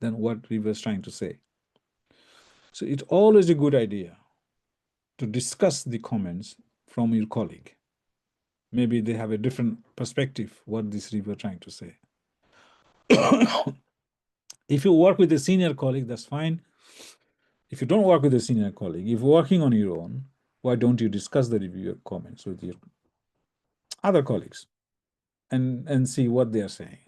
than what reviewer is trying to say. So it's always a good idea to discuss the comments from your colleague. Maybe they have a different perspective what this reviewer is trying to say. If you work with a senior colleague, that's fine. If you don't work with a senior colleague, if you're working on your own, why don't you discuss the reviewer comments with your other colleagues and see what they are saying?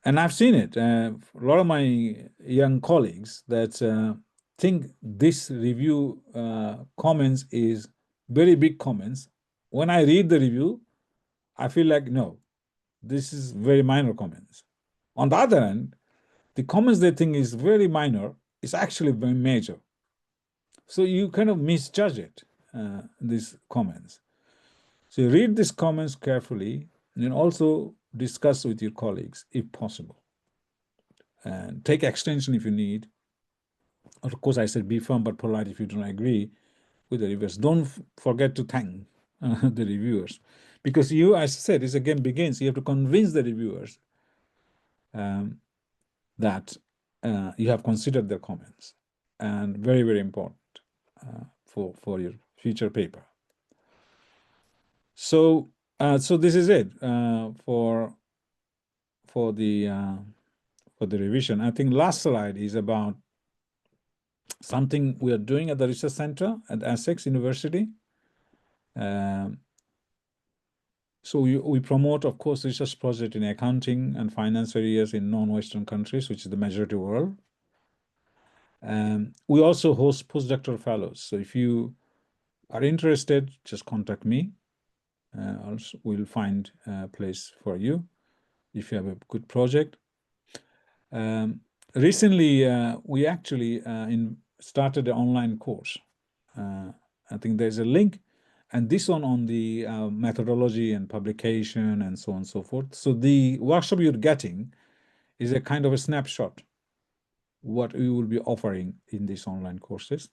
And I've seen it. A lot of my young colleagues that think this review comments is very big comments. When I read the review, I feel like, no, this is very minor comments. On the other hand, the comments they think is very minor is actually very major. So you kind of misjudge it, these comments. So you read these comments carefully and then also discuss with your colleagues if possible. And take extension if you need. Of course, I said be firm but polite if you don't agree with the reviewers. Don't forget to thank the reviewers. Because you, as I said, this again begins, you have to convince the reviewers that you have considered their comments. And very, very important for your future paper. So, so this is it for the revision. I think last slide is about something we are doing at the research center at Essex University. So we promote, of course, research project in accounting and finance areas in non-Western countries, which is the majority world. We also host postdoctoral fellows. So if you are interested, just contact me. Also, we'll find a place for you if you have a good project. Recently, we actually started an online course. I think there's a link, and this one on the methodology and publication and so on and so forth. So the workshop you're getting is a kind of a snapshot what we will be offering in these online courses.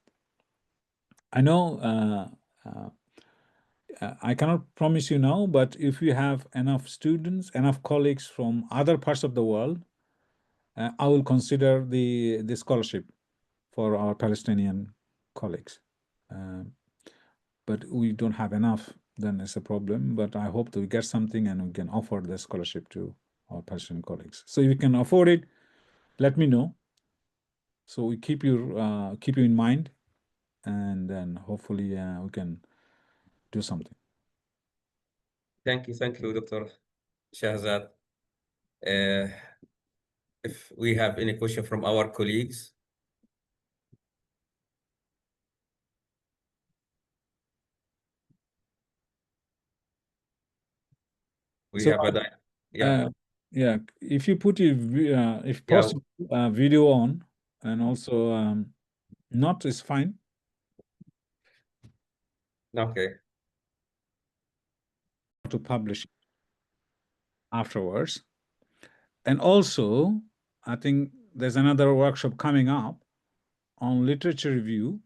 I know I cannot promise you now, but if you have enough students, enough colleagues from other parts of the world, I will consider the scholarship for our Palestinian colleagues. But we don't have enough, then it's a problem. But I hope that we get something and we can offer the scholarship to our Palestinian colleagues. So if you can afford it, let me know. So we keep you in mind, and then hopefully we can do something. Thank you, Dr. Shahzad. If we have any question from our colleagues. We have a yeah, if you put if Yeah. possible, video on, and also not is fine. Okay. To publish afterwards. And also, I think there's another workshop coming up on literature review,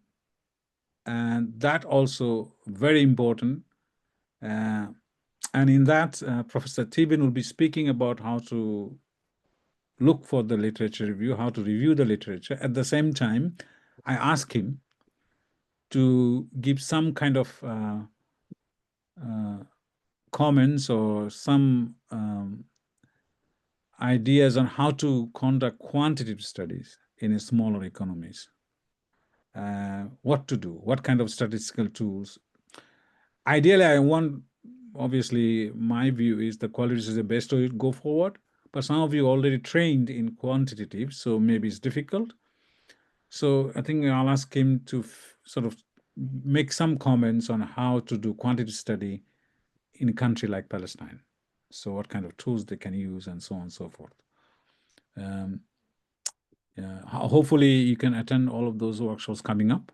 and that also very important. And in that, Professor Tibin will be speaking about how to look for the literature review, how to review the literature. At the same time, I ask him to give some kind of comments or some ideas on how to conduct quantitative studies in smaller economies. What to do, what kind of statistical tools. Ideally, obviously, my view is the qualitative is the best way to go forward, but some of you already trained in quantitative, so maybe it's difficult. So I think I'll ask him to sort of make some comments on how to do quantitative study in a country like Palestine. So what kind of tools they can use and so on and so forth. Hopefully you can attend all of those workshops coming up,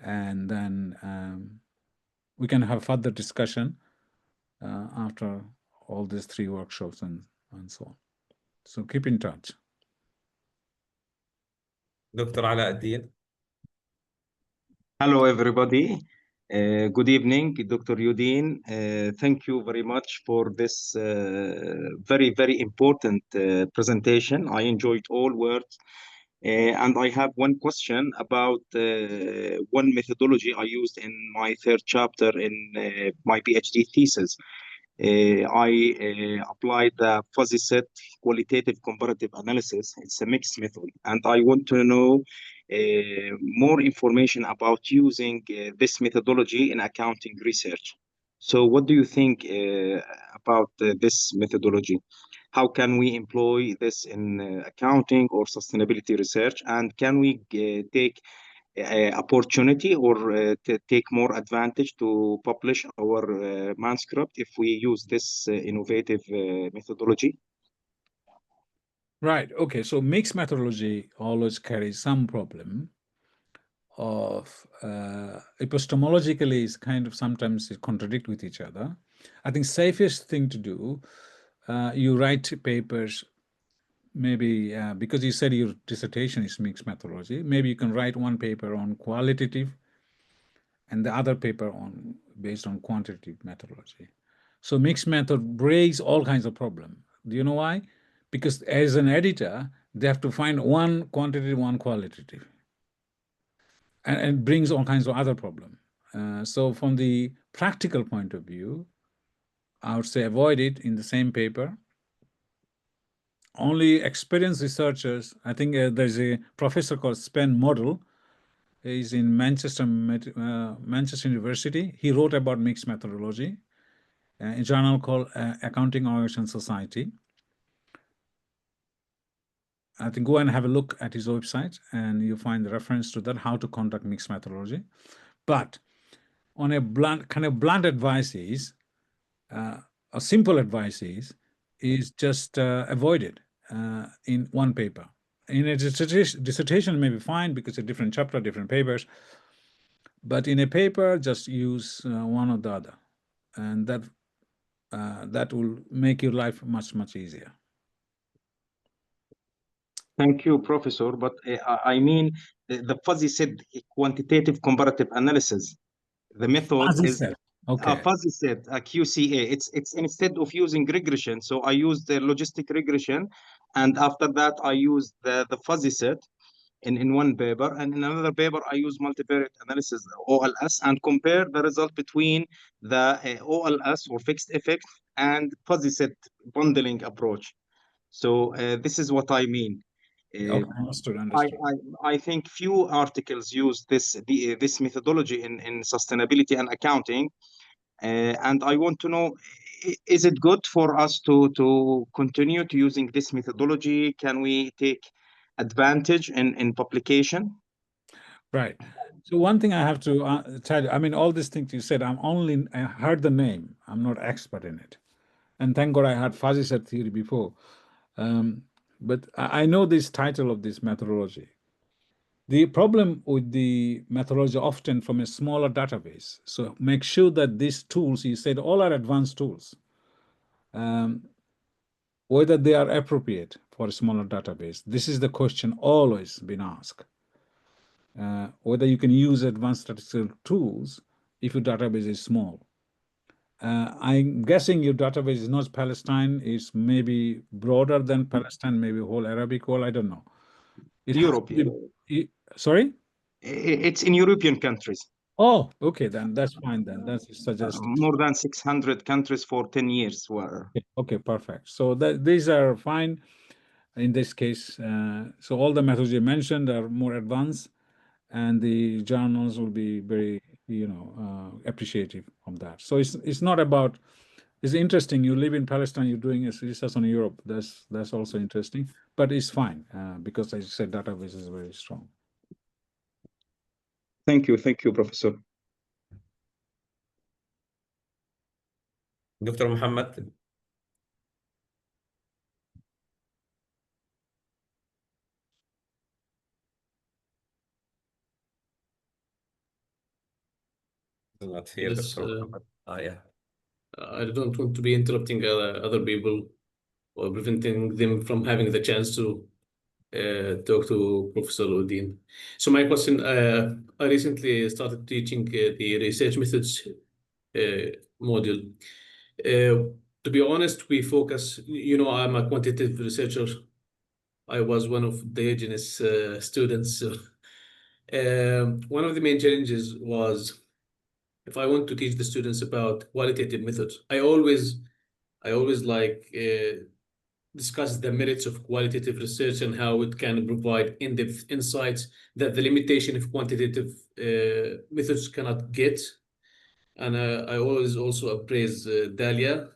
and then we can have further discussion after all these 3 workshops and so on. So keep in touch. Dr. Alauddin. Hello, everybody. Good evening, Dr. Yudin. Thank you very much for this very, very important presentation. I enjoyed all words. And I have one question about one methodology I used in my 3rd chapter in my PhD thesis. I applied the fuzzy set qualitative comparative analysis. It's a mixed method, and I want to know more information about using this methodology in accounting research. So what do you think about this methodology? How can we employ this in accounting or sustainability research? And can we take opportunity or to take more advantage to publish our manuscript if we use this innovative methodology? Right. Okay. So mixed methodology always carries some problem of epistemologically is kind of sometimes it contradict with each other. I think safest thing to do, you write papers, maybe because you said your dissertation is mixed methodology, maybe you can write one paper on qualitative and the other paper on based on quantitative methodology. So mixed method breaks all kinds of problem. Do you know why? Because as an editor, they have to find one quantitative, one qualitative. And it brings all kinds of other problem. So from the practical point of view, I would say avoid it in the same paper. Only experienced researchers, I think there's a professor called Spen Model. He's in Manchester University. He wrote about mixed methodology, a journal called Accounting Organization Society. I think go and have a look at his website and you find the reference to that, how to conduct mixed methodology. But on a blunt advice is, a simple advice is just avoid it in one paper. In a dissertation may be fine because it's a different chapter, different papers. But in a paper, just use one or the other. And that will make your life much, much easier. Thank you, Professor. But I mean, the fuzzy set quantitative comparative analysis. The method As you is said. a Okay. fuzzy set, a QCA. It's instead of using regression. So I use the logistic regression, and after that I use the fuzzy set in one paper, and in another paper I use multivariate analysis, OLS, and compare the result between the OLS or fixed effect and fuzzy set bundling approach. So this is what I mean. Okay, understood. I think few articles use this methodology in sustainability and accounting, and I want to know, is it good for us to continue to using this methodology? Can we take advantage in publication? Right. So one thing I have to tell you, I mean, all these things you said, I heard the name. I'm not expert in it. And thank God I had fuzzy set theory before. But I know this title of this methodology. The problem with the methodology often from a smaller database. So make sure that these tools, you said all are advanced tools, whether they are appropriate for a smaller database. This is the question always been asked. Whether you can use advanced statistical tools if your database is small. I'm guessing your database is not Palestine, it's maybe broader than Palestine, maybe whole Arabic world, I don't know. Europe, Sorry? It's in European countries. Oh, okay, then that's fine then. That's suggested. More than 600 countries for 10 years. Okay, perfect. So these are fine in this case. So all the methods you mentioned are more advanced, and the journals will be very, appreciative of that. So it's not about. It's interesting. You live in Palestine. You're doing a research on Europe. That's also interesting. But it's fine because, as you said, database is very strong. Thank you, Professor. Dr. Muhammad. Not here, Yes, Dr. Muhammad. Yeah. I don't want to be interrupting other people or preventing them from having the chance to talk to Professor Udin. So my question, I recently started teaching the research methods module. To be honest, we focus, I'm a quantitative researcher. I was one of Diogenes' students. So, one of the main challenges was if I want to teach the students about qualitative methods, I always like discuss the merits of qualitative research and how it can provide in-depth insights that the limitation of quantitative methods cannot get. And I always also appraise Dalia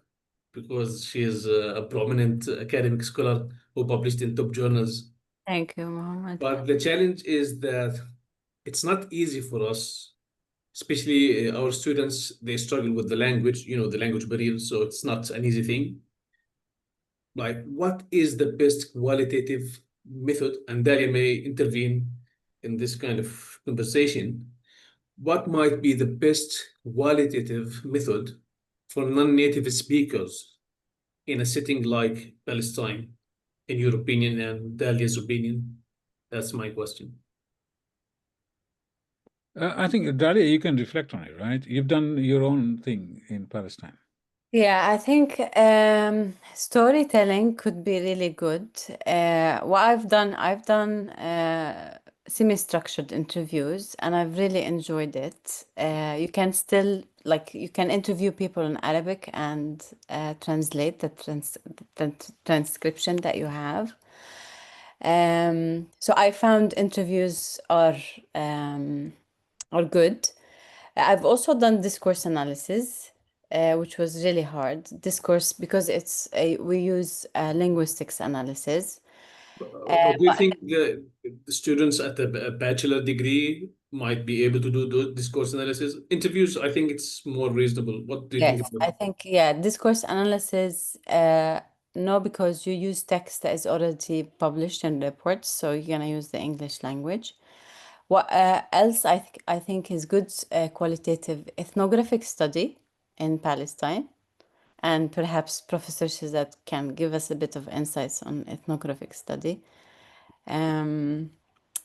because she is a prominent academic scholar who published in top journals. Thank you, Mohammed. But the challenge is that it's not easy for us, especially our students, they struggle with the language, the language barrier, so it's not an easy thing. Like, what is the best qualitative method? And Dalia may intervene in this kind of conversation. What might be the best qualitative method for non-native speakers in a setting like Palestine, in your opinion and Dalia's opinion? That's my question. I think, Dalia, you can reflect on it, right? You've done your own thing in Palestine. Yeah, I think storytelling could be really good. What I've done semi-structured interviews, and I've really enjoyed it. You can still like you can interview people in Arabic and translate the transcription that you have. So I found interviews are good. I've also done discourse analysis, which was really hard. Discourse because we use linguistics analysis. But do you think the students at the bachelor degree might be able to do discourse analysis? Interviews, I think it's more reasonable. What do you think Yes, about I it? think, discourse analysis, no, because you use text that is already published in reports, so you're gonna use the English language. What else I think is good qualitative ethnographic study in Palestine, and perhaps professors that can give us a bit of insights on ethnographic study.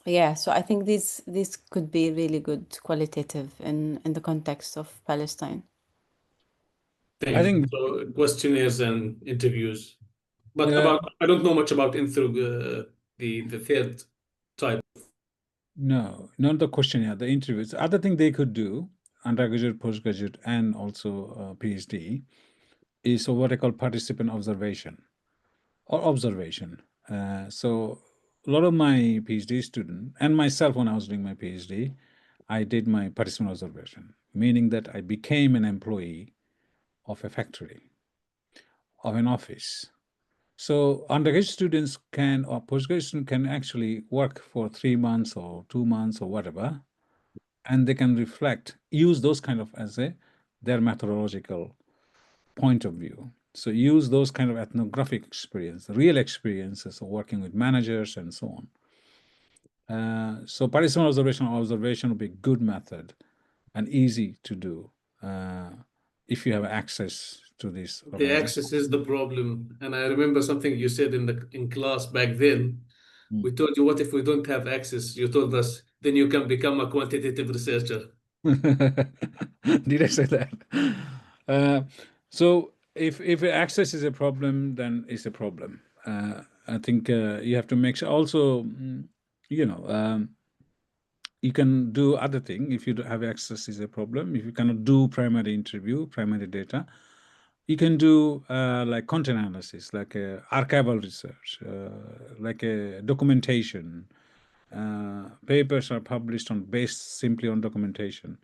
Yeah, so I think these could be really good qualitative in the context of Palestine. I Thank you. think So questionnaires and interviews. But uh, I don't know much about the third type. no, not the questionnaire, the interviews. Other thing they could do, undergraduate, postgraduate, and also PhD, is what I call participant observation or observation. So a lot of my PhD student and myself, when I was doing my PhD, I did my participant observation, meaning that I became an employee of a factory, of an office. So undergraduate students can, or postgraduate students can actually work for 3 months or 2 months or whatever, and they can reflect, use those kind of as their methodological point of view. So use those kind of ethnographic experience, real experiences of working with managers and so on. So participant observation would be a good method and easy to do if you have access to this The organization. access is the problem. And I remember something you said in class back then. We told you, what if we don't have access? You told us, then you can become a quantitative researcher. Did I say that? Uh, so if access is a problem, then it's a problem. I think you have to make sure also, you know, you can do other thing. If you don't have access is a problem. If you cannot do primary interview, primary data, you can do like content analysis, like archival research, like a documentation. Papers are published based simply on documentation.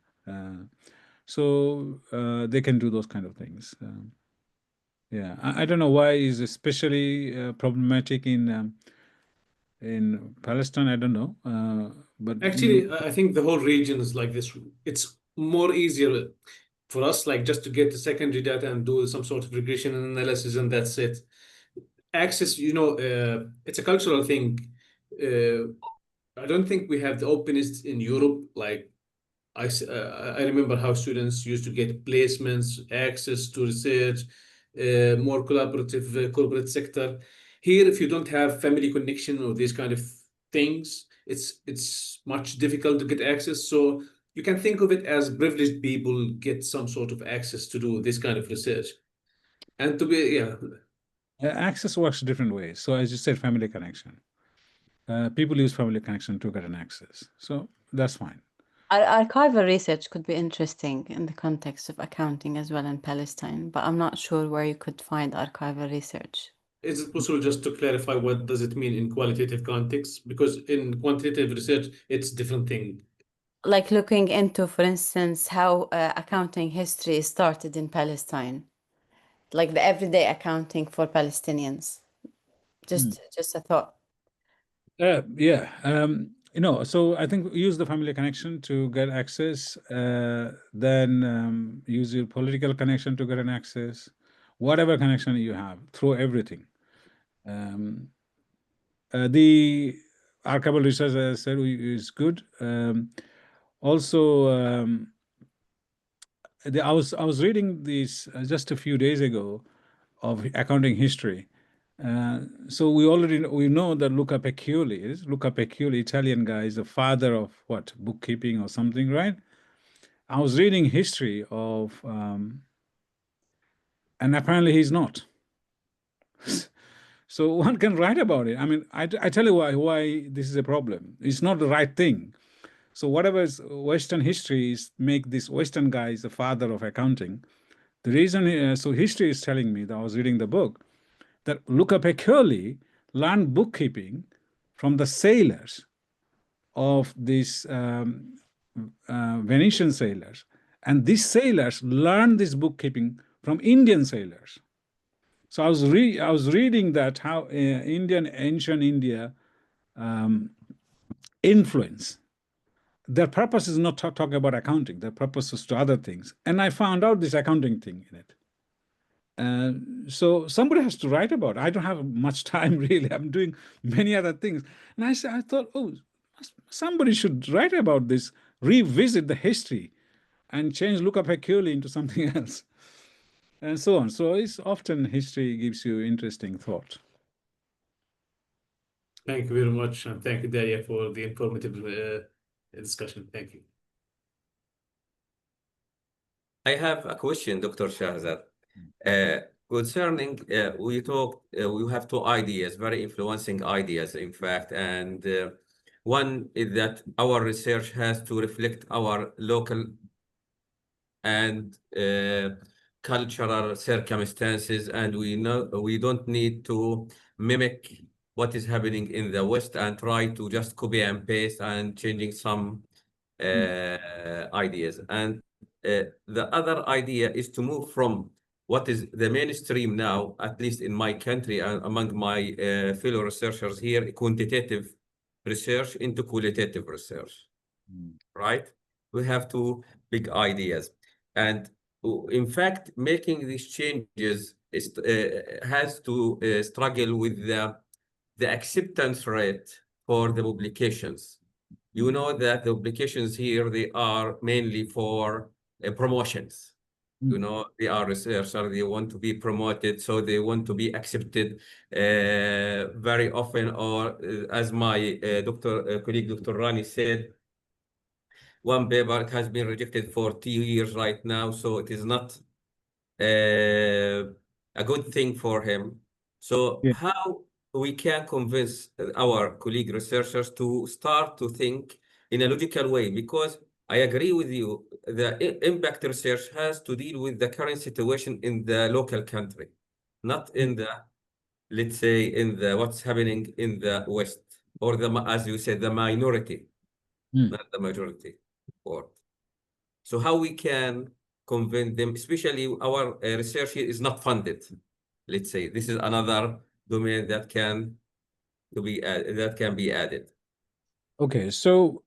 So they can do those kind of things. Yeah, I don't know why is especially problematic in Palestine. I don't know, but Actually, I think the whole region is like this. It's more easier for us, like just to get the secondary data and do some sort of regression analysis, and that's it. Access, it's a cultural thing. I don't think we have the openness in Europe. Like I remember how students used to get placements, access to research, more collaborative corporate sector. Here, if you don't have family connection or these kind of things, it's much difficult to get access. So you can think of it as privileged people get some sort of access to do this kind of research. And to be, yeah, access works different ways. So as you said, family connection. People use family connection to get an access. So that's fine. Archival research could be interesting in the context of accounting as well in Palestine, but I'm not sure where you could find archival research. is it possible just to clarify what does it mean in qualitative context? Because in quantitative research, it's different thing. Like looking into, for instance, how accounting history started in Palestine, like the everyday accounting for Palestinians. Just a thought. Yeah. So I think use the family connection to get access, then use your political connection to get an access, whatever connection you have, throw everything. The archival research, as I said, is good. Also, I was reading this just a few days ago of accounting history. So we know that Luca Pacioli, Italian guy, is the father of what, bookkeeping or something, right? I was reading history of, and apparently he's not. So one can write about it. I mean, I tell you why this is a problem. It's not the right thing. So whatever is Western history is make this Western guy is the father of accounting. The reason, so history is telling me that I was reading the book, that Luca Pacioli learned bookkeeping from the sailors of these Venetian sailors. And these sailors learned this bookkeeping from Indian sailors. So I was reading that how ancient India influence. Their purpose is not talking about accounting. Their purpose is to other things. And I found out this accounting thing in it. So somebody has to write about it. I don't have much time really. I'm doing many other things. And I thought, oh, somebody should write about this, revisit the history, and change Luca Pacioli into something else, and so on. So it's often history gives you interesting thought. Thank you very much, and thank you, Daria, for the informative discussion. Thank you. I have a question, Dr. Shahzad. Concerning, we have two ideas, very influencing ideas, in fact, and one is that our research has to reflect our local and cultural circumstances, and we know we don't need to mimic what is happening in the West and try to just copy and paste and changing some ideas. And the other idea is to move from what is the mainstream now, at least in my country and among my fellow researchers here, quantitative research into qualitative research, right? We have two big ideas. And in fact, making these changes is, has to struggle with the acceptance rate for the publications. You know that the publications here, they are mainly for promotions. You know, they are researchers, they want to be promoted, so they want to be accepted very often, or as my colleague, Dr. Rani said, one paper has been rejected for 2 years right now, so it is not a good thing for him. So Yeah. how we can convince our colleague researchers to start to think in a logical way? Because I agree with you, the impact research has to deal with the current situation in the local country, not in the, let's say, in the what's happening in the West, or the, as you said, the minority, not the majority. So how we can convince them, especially our research here is not funded. Let's say this is another domain that can be added. Okay, so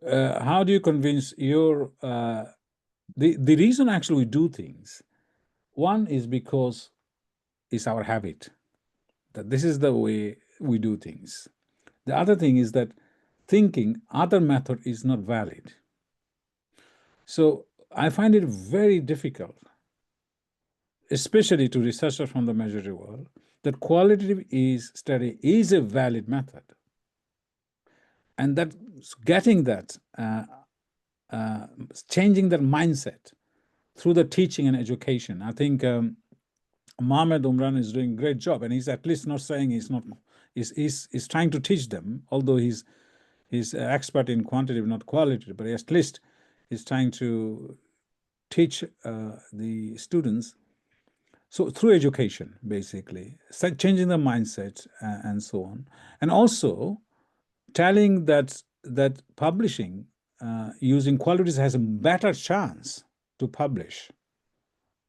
how do you convince your the reason actually we do things? One is because it's our habit, that this is the way we do things. The other thing is that thinking other method is not valid. So I find it very difficult, especially to researchers from the majority world, that qualitative study is a valid method, and that getting that, changing that mindset through the teaching and education. I think Mohammed Umran is doing a great job, and he's at least not saying he's not. He's trying to teach them, although he's expert in quantitative, not qualitative, but at least he's trying to teach the students. So through education, basically, changing the mindset and so on, and also telling that publishing using qualities has a better chance to publish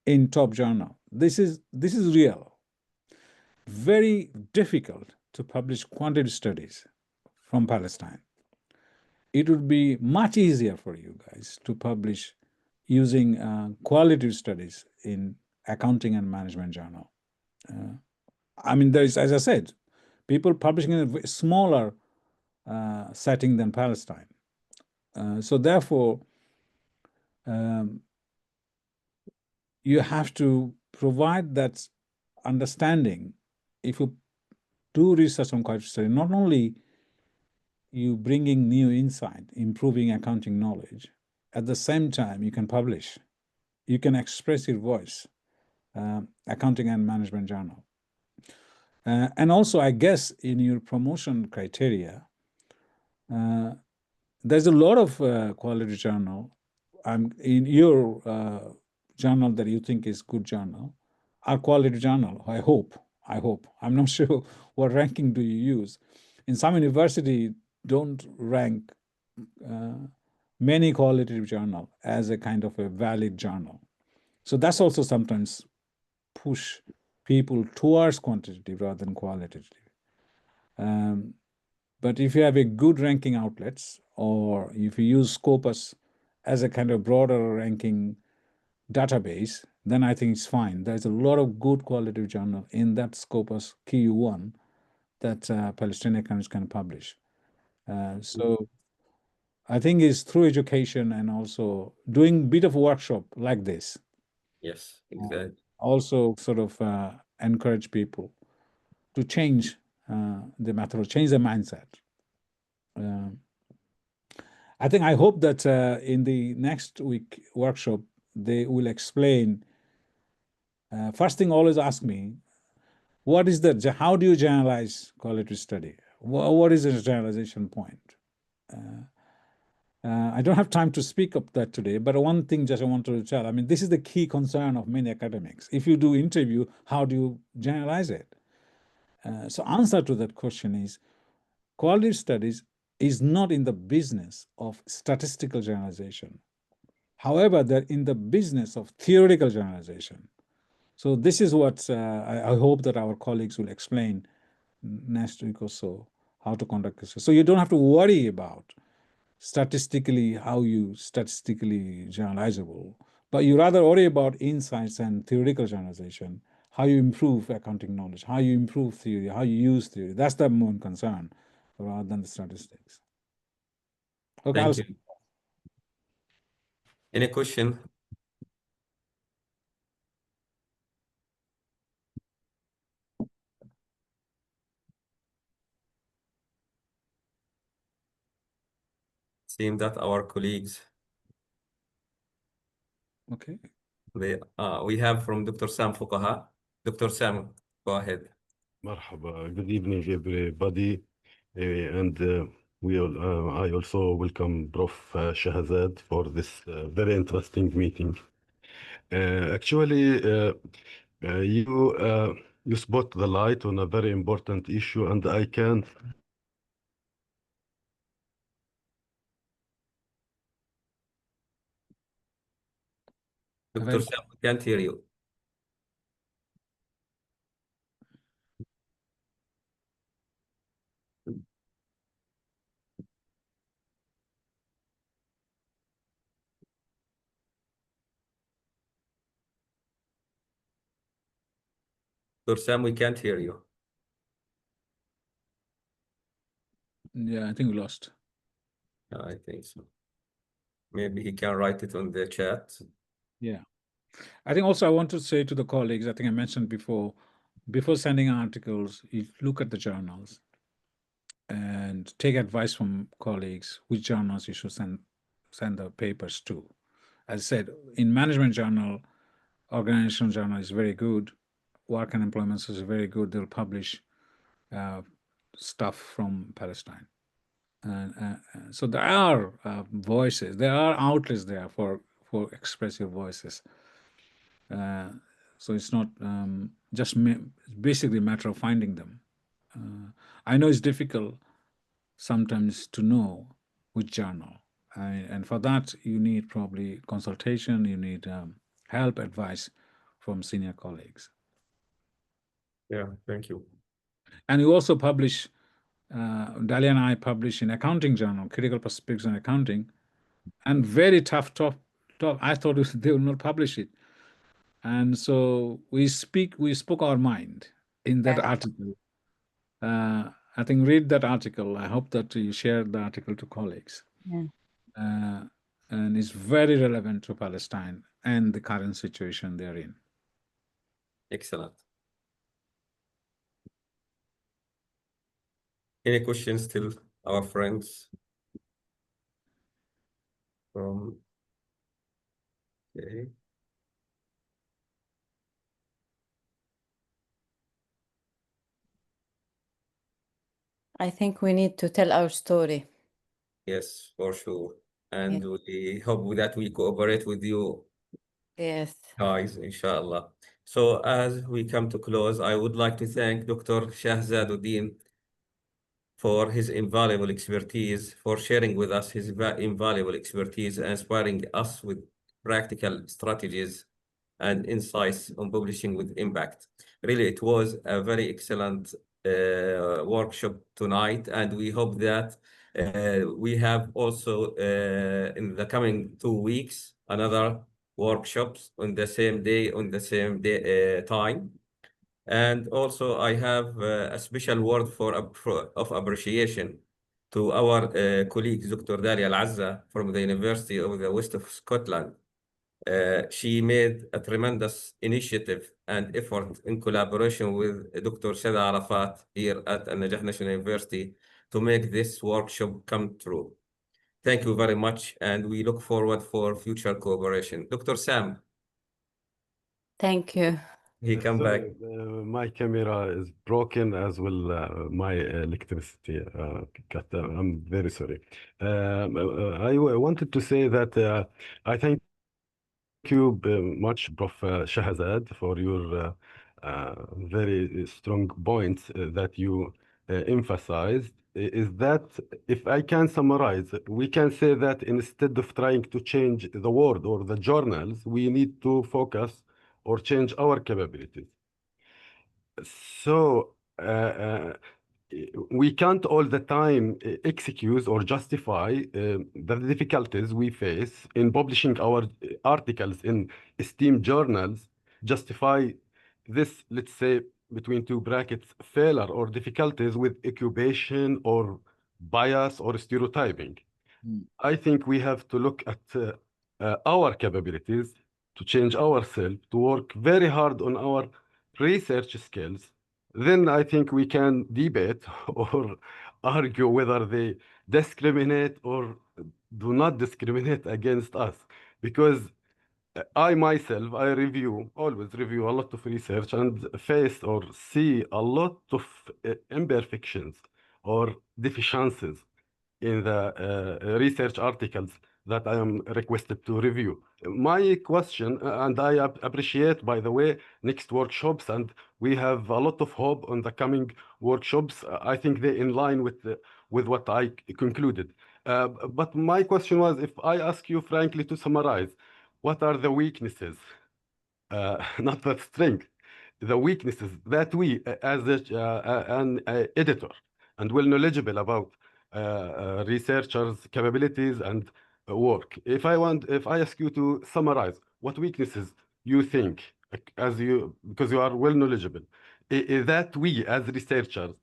in top journal. This is real. Very difficult to publish quantitative studies from Palestine. It would be much easier for you guys to publish using qualitative studies in accounting and management journal. I mean, there is, as I said, people publishing in a smaller setting than Palestine. So therefore, you have to provide that understanding. If you do research on qualitative study, not only you bringing new insight, improving accounting knowledge, at the same time you can publish, you can express your voice, accounting and management journal. And also, I guess, in your promotion criteria, there's a lot of quality journal. In your journal that you think is good journal, are quality journal. I hope. I'm not sure what ranking do you use. In some university, don't rank many qualitative journal as a kind of a valid journal. So that's also sometimes push people towards quantitative rather than qualitative. But if you have a good ranking outlets, or if you use Scopus as a kind of broader ranking database, then I think it's fine. There's a lot of good qualitative journal in that Scopus QU1 that Palestinian academics can publish. So I think it's through education and also doing bit of workshop like this. Yes, exactly. Also sort of encourage people to change the method, change the mindset. I hope that in the next week workshop, they will explain. First thing, always ask me, how do you generalize qualitative study? What is the generalization point? I don't have time to speak up that today, but one thing just I want to tell, I mean, this is the key concern of many academics. If you do interview, how do you generalize it? So answer to that question is, qualitative studies is not in the business of statistical generalization. However, they're in the business of theoretical generalization. So this is what I hope that our colleagues will explain next week or so, how to conduct research. So you don't have to worry about statistically how you statistically generalizable, but you rather worry about insights and theoretical generalization, how you improve accounting knowledge, how you improve theory, how you use theory. That's the main concern rather than the statistics. Okay, Thank you. Any question? Seeing that our colleagues, Okay. we have from Dr. Sam Fuqaha. Dr. Sam, go ahead. مرحبا. Good evening, everybody. I also welcome Prof. Shahzad for this very interesting meeting. Actually, you spot the light on a very important issue, and I can. Dr. Sam, we can't hear you. Dr. Sam, we can't hear you. Yeah, I think we lost. I think so. Maybe he can write it on the chat. Yeah. I think also I want to say to the colleagues, I think I mentioned before sending articles, you look at the journals and take advice from colleagues, which journals you should send the papers to. As I said, in management journal, organizational journal is very good. Work and employment is very good. They'll publish stuff from Palestine. So there are voices, there are outlets there for express your voices. So it's not just basically a matter of finding them. I know it's difficult sometimes to know which journal, and for that you need probably consultation, you need help, advice from senior colleagues. Yeah, thank you. And you also publish, Dalia and I publish in accounting journal, critical perspectives on accounting, and very tough. I thought they will not publish it. And so we spoke our mind in that article. I think read that article. I hope that you share the article to colleagues. Yeah. And it's very relevant to Palestine and the current situation they're in. Excellent. Any questions to our friends from? Okay. I think we need to tell our story. Yes, for sure. And we hope that we cooperate with you Yes. guys, inshallah. So as we come to close, I would like to thank Dr. Shahzaduddin for his invaluable expertise, for sharing with us his invaluable expertise, and inspiring us with practical strategies and insights on publishing with impact. Really, it was a very excellent workshop tonight, and we hope that we have also in the coming 2 weeks another workshops on the same day, time. And also, I have a special word of appreciation to our colleague, Dr. Dalia Al-Azza from the University of the West of Scotland. She made a tremendous initiative and effort in collaboration with Dr. Shada Arafat here at An-Najah National University to make this workshop come true. Thank you very much, and we look forward for future cooperation. Dr. Sam, Thank you. he come back. Sorry, my camera is broken as well. My electricity cut. I'm very sorry. I wanted to say that I thank you much, Prof. Shahzad, for your very strong points that you emphasized. Is that, if I can summarize, we can say that instead of trying to change the world or the journals, we need to focus or change our capabilities. So we can't all the time excuse or justify the difficulties we face in publishing our articles in esteemed journals, justify this, let's say, between two brackets, failure or difficulties with incubation or bias or stereotyping. I think we have to look at our capabilities to change ourselves, to work very hard on our research skills. Then I think we can debate or argue whether they discriminate or do not discriminate against us. Because I myself, always review a lot of research and face or see a lot of imperfections or deficiencies in the research articles that I am requested to review. My question, and I appreciate, by the way, next workshops, and we have a lot of hope on the coming workshops. I think they're in line with what I concluded. But my question was, if I ask you frankly to summarize, what are the weaknesses, not the strength, the weaknesses that we, as an editor and well knowledgeable about researchers' capabilities and work. If I ask you to summarize, what weaknesses you think, because you are well knowledgeable, that we as researchers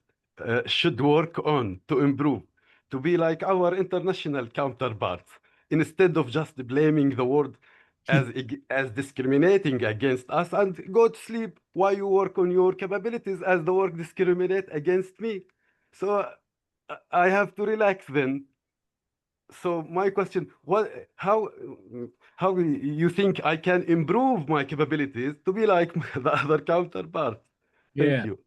should work on to improve, to be like our international counterparts, instead of just blaming the world as discriminating against us, and go to sleep while you work on your capabilities as the work discriminate against me. So I have to relax then. So my question, how you think I can improve my capabilities to be like the other counterparts? Thank you.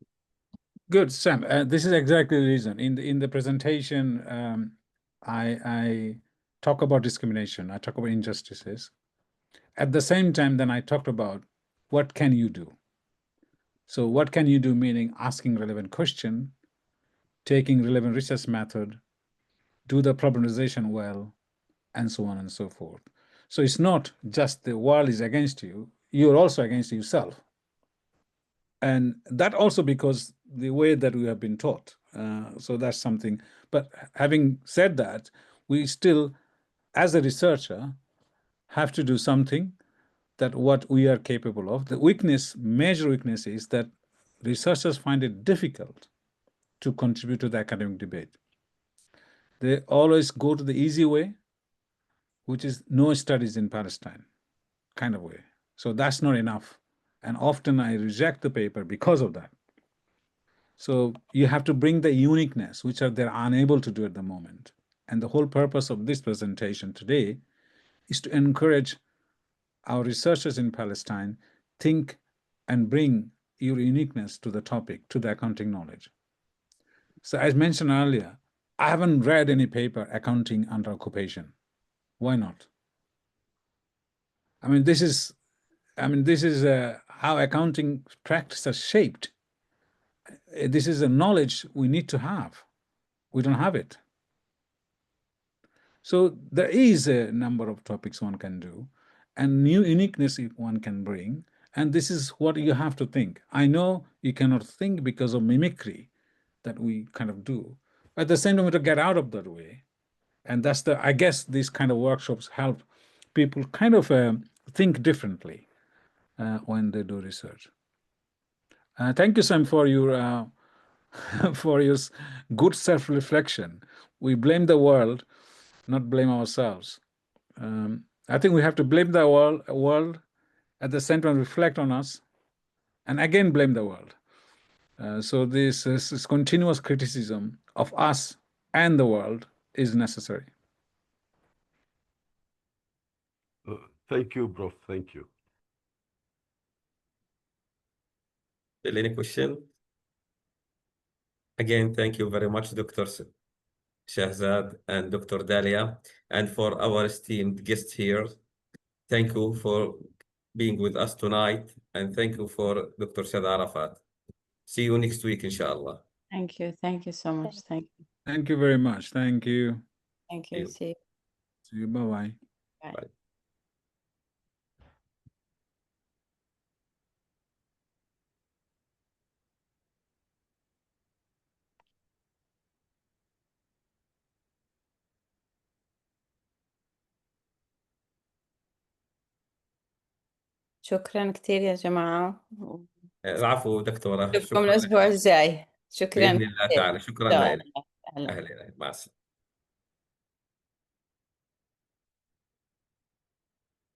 Good, Sam. This is exactly the reason. In the presentation, I talk about discrimination. I talk about injustices. At the same time, then I talked about what can you do. So what can you do, meaning asking relevant question, taking relevant research method, do the problematization well, and so on and so forth. So it's not just the world is against you, you're also against yourself. And that also because the way that we have been taught. So that's something. But having said that, we still, as a researcher, have to do something that what we are capable of. The major weakness is that researchers find it difficult to contribute to the academic debate. They always go to the easy way, which is no studies in Palestine kind of way. So that's not enough. And often I reject the paper because of that. So you have to bring the uniqueness, which they're unable to do at the moment. And the whole purpose of this presentation today is to encourage our researchers in Palestine think and bring your uniqueness to the topic, to the accounting knowledge. So as mentioned earlier, I haven't read any paper, Accounting Under Occupation. Why not? I mean, this is how accounting practice is shaped. This is a knowledge we need to have. We don't have it. So there is a number of topics one can do, and new uniqueness one can bring. And this is what you have to think. I know you cannot think because of mimicry that we kind of do. At the same time, we have to get out of that way. And that's I guess these kind of workshops help people kind of think differently when they do research. Thank you, Sam, for your for your good self-reflection. We blame the world, not blame ourselves. I think we have to blame the world, at the same time reflect on us, and again blame the world. So this continuous criticism of us and the world is necessary. Thank you, Prof. Thank you. Any question? Again, thank you very much, Dr. Shahzad and Dr. Dalia, and for our esteemed guests here. Thank you for being with us tonight, and thank you for Dr. Shad Arafat. See you next week, inshallah. Thank you. Thank you so much. Thank you. Thank you very much. Thank you. Thank you. See you. See you. Bye-bye. Bye. Bye. شكرا كثير يا جماعة. العفو دكتورة، نشوفكم شكرا الأسبوع لك الجاي. شكرا بإذن الله كثير. تعالى. إن شكرا شاء لك. الله. أهلا. أهلا مع السلامة.